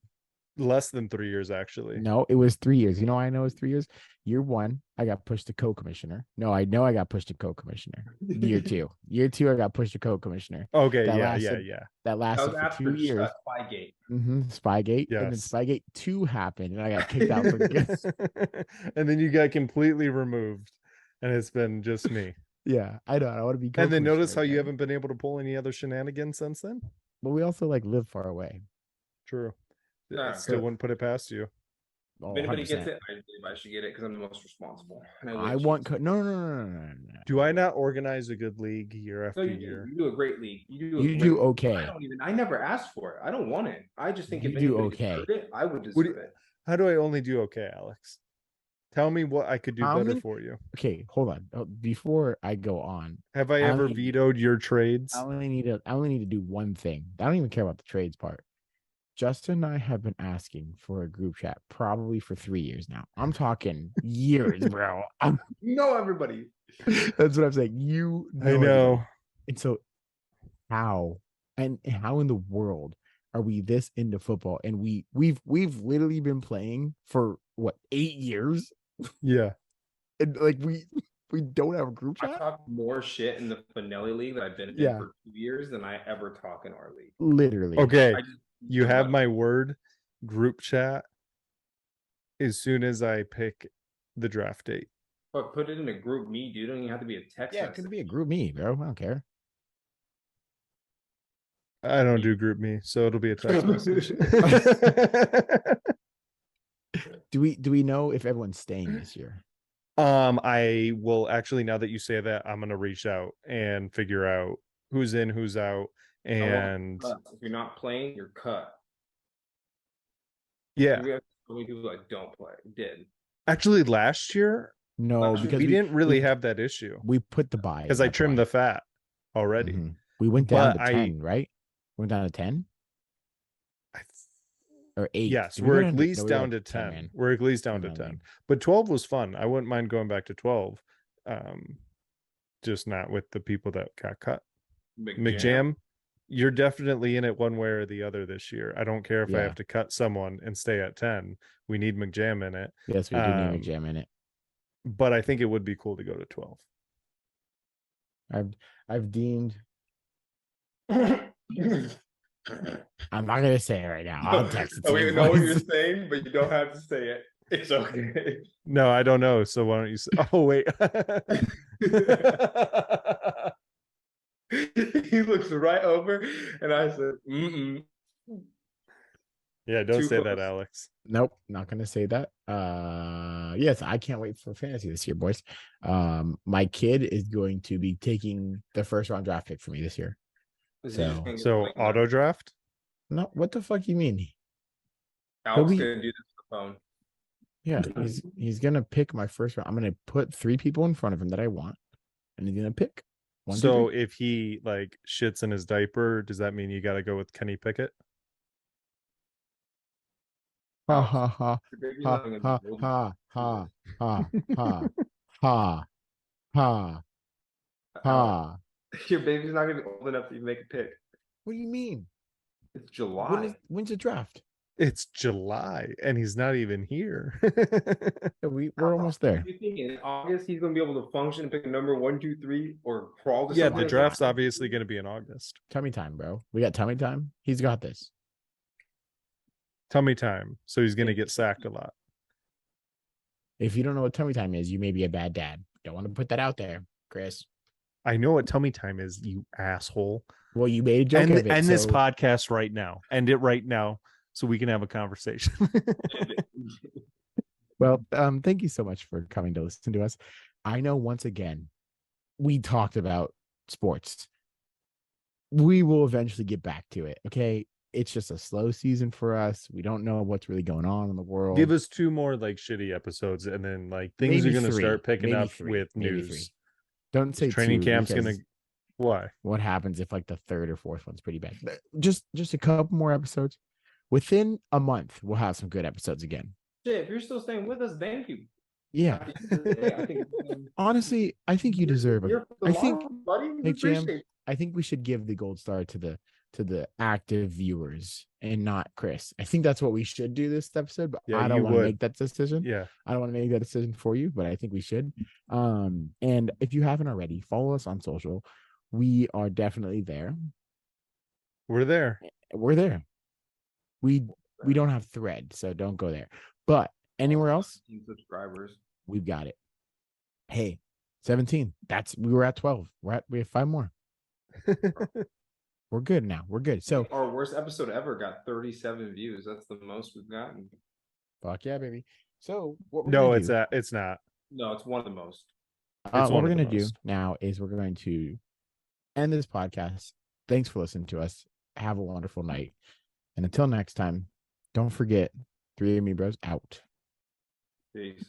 Less than 3 years, actually. No, it was 3 years. You know why I know it's 3 years? Year 1, I got pushed to co-commissioner. No, I know I got pushed to co-commissioner. Year 2, I got pushed to co-commissioner. Okay. That Yeah. lasted- Yeah. That That lasted was for after 2 years. Spygate. Spygate. And then Yes. Spygate 2 happened, and I got kicked out for good. And then you got completely removed, and it's been just me. Yeah, I know. I want to be. And then notice co-commissioner how you again. haven't been able to pull any other shenanigans since then. But we also live far away. True. Yeah, Still so- wouldn't put it past you. Oh, If anybody gets 100%. it, I believe I should get it because I'm the most responsible. And I would want choose- no. Do I not organize a good league year No, after you do. year? You do a great league. You do. A You great do league. okay. I never asked for it. I don't want it. I just think You if do anybody okay. deserved it, I would What deserve do you- it. How do I only do okay, Alex? Tell me what I could do How better many- for you. Okay, hold on. Before I go on, Have I I ever only- vetoed your trades? I only need to do one thing. I don't even care about the trades part. Justin and I have been asking for a group chat probably for 3 years now. I'm talking years, bro. You know everybody. That's what I'm saying. You I everybody. know. And so how in the world are we this into football? And we've literally been playing for what, 8 years? Yeah. And like we don't have a group I chat? talk more shit in the Finelli League that I've been in Yeah. for 2 years than I ever talk in our league. Literally. Okay. I just You too have much. my word. Group chat as soon as I pick the draft date. But put it in a group me, dude. You don't even have to be a text. Yeah, it could be a group me, bro. I don't care. I don't do group me, so it'll be a text message. Do we know if everyone's staying this year? I will actually, now that you say that, I'm gonna reach out and figure out who's in, who's out, and If you're not playing, you're cut. yeah. We have so many people that don't play. Did. Actually, last year No, Actually, because we didn't really we- have that issue we put the buy because I trimmed the fat already. We went down But to 10, right? Went down to 10 or 8. Yes, Did we we're go at to- least no, we were down at to 10, 10. man. We're at least down to No, 10. man. But 12 was fun. I wouldn't mind going back to 12. just not with the people that got cut. McJam. McJam, you're definitely in it one way or the other this year. I don't care if I Yeah. have to cut someone and stay at 10. We need McJam in it. Yes, we do need McJam in it. But I think it would be cool to go to 12. I've deemed. I'm not gonna say it right now. I'll text it to We you. know what boys. you're saying, but you don't have to say it. It's okay. No, I don't know. So why don't you say, oh, wait. He looks right over, and I said, "Mm-mm." Yeah, don't Too say that, close. Alex. Nope, not gonna say that. Yes, I can't wait for fantasy this year, boys. My kid is going to be taking the first round draft pick for me this year. Is he So- just gonna get So like auto draft? No, what the fuck you mean? Alex he'll be- gonna do this on the phone. Yeah, he's gonna pick my first round. I'm gonna put 3 people in front of him that I want, and he's gonna pick one. two, So three. if he like shits in his diaper, does that mean you got to go with Kenny Pickett? Ha ha ha Your baby's ha not even ha gonna ha ha ha ha ha ha ha. Your baby's not gonna be old enough to even make a pick. What do you mean? It's July. When's the draft? It's July and he's not even here. Yeah, we're almost there. You think in August he's gonna be able to function and pick a number 1, 2, 3, or crawl to Yeah, something the like draft's that? obviously going to be in August. Tummy time, bro. We got tummy time. He's got this. Tummy time. So he's going to get sacked a lot. If you don't know what tummy time is, you may be a bad dad. Don't want to put that out there, Chris. I know what tummy time is, you asshole. Well, you made a joke End, of it. end this so- podcast right now. End it right now so we can have a conversation. Well, thank you so much for coming to listen to us. I know once again, we talked about sports. We will eventually get back to it. Okay. It's just a slow season for us. We don't know what's really going on in the world. Give us 2 more like shitty episodes and then like things Maybe are going to 3, start picking maybe up 3, with maybe news. 3. Don't say Training 2 camp's going because to why? what happens if like the 3rd or 4th one's pretty bad. Just a couple more episodes. Within a month, we'll have some good episodes again. Shit, if you're still staying with us, thank you. Yeah. At the end of the day, I think Honestly, I think you deserve You're it. for the I think long, buddy. We Nick Jam, appreciate it. I think we should give the gold star to the active viewers and not Chris. I think that's what we should do this episode, but Yeah, I don't you want to would. make that decision. Yeah. I don't want to make that decision for you, but I think we should. And if you haven't already, follow us on social. We are definitely there. We're there. We're there. We don't have Thread, so don't go there. But anywhere else, 15 subscribers. we've got it. Hey, 17. We were at 12. We have 5 more. We're good now. We're good. So Our worst episode ever got 37 views. That's the most we've gotten. fuck yeah, baby. So what we're No, gonna it's do, it's not. No, it's one of the most. it's what one we're of the gonna do most. now is we're going to end this podcast. Thanks for listening to us. Have a wonderful night. And until next time, don't forget 3 Amibros out. Peace.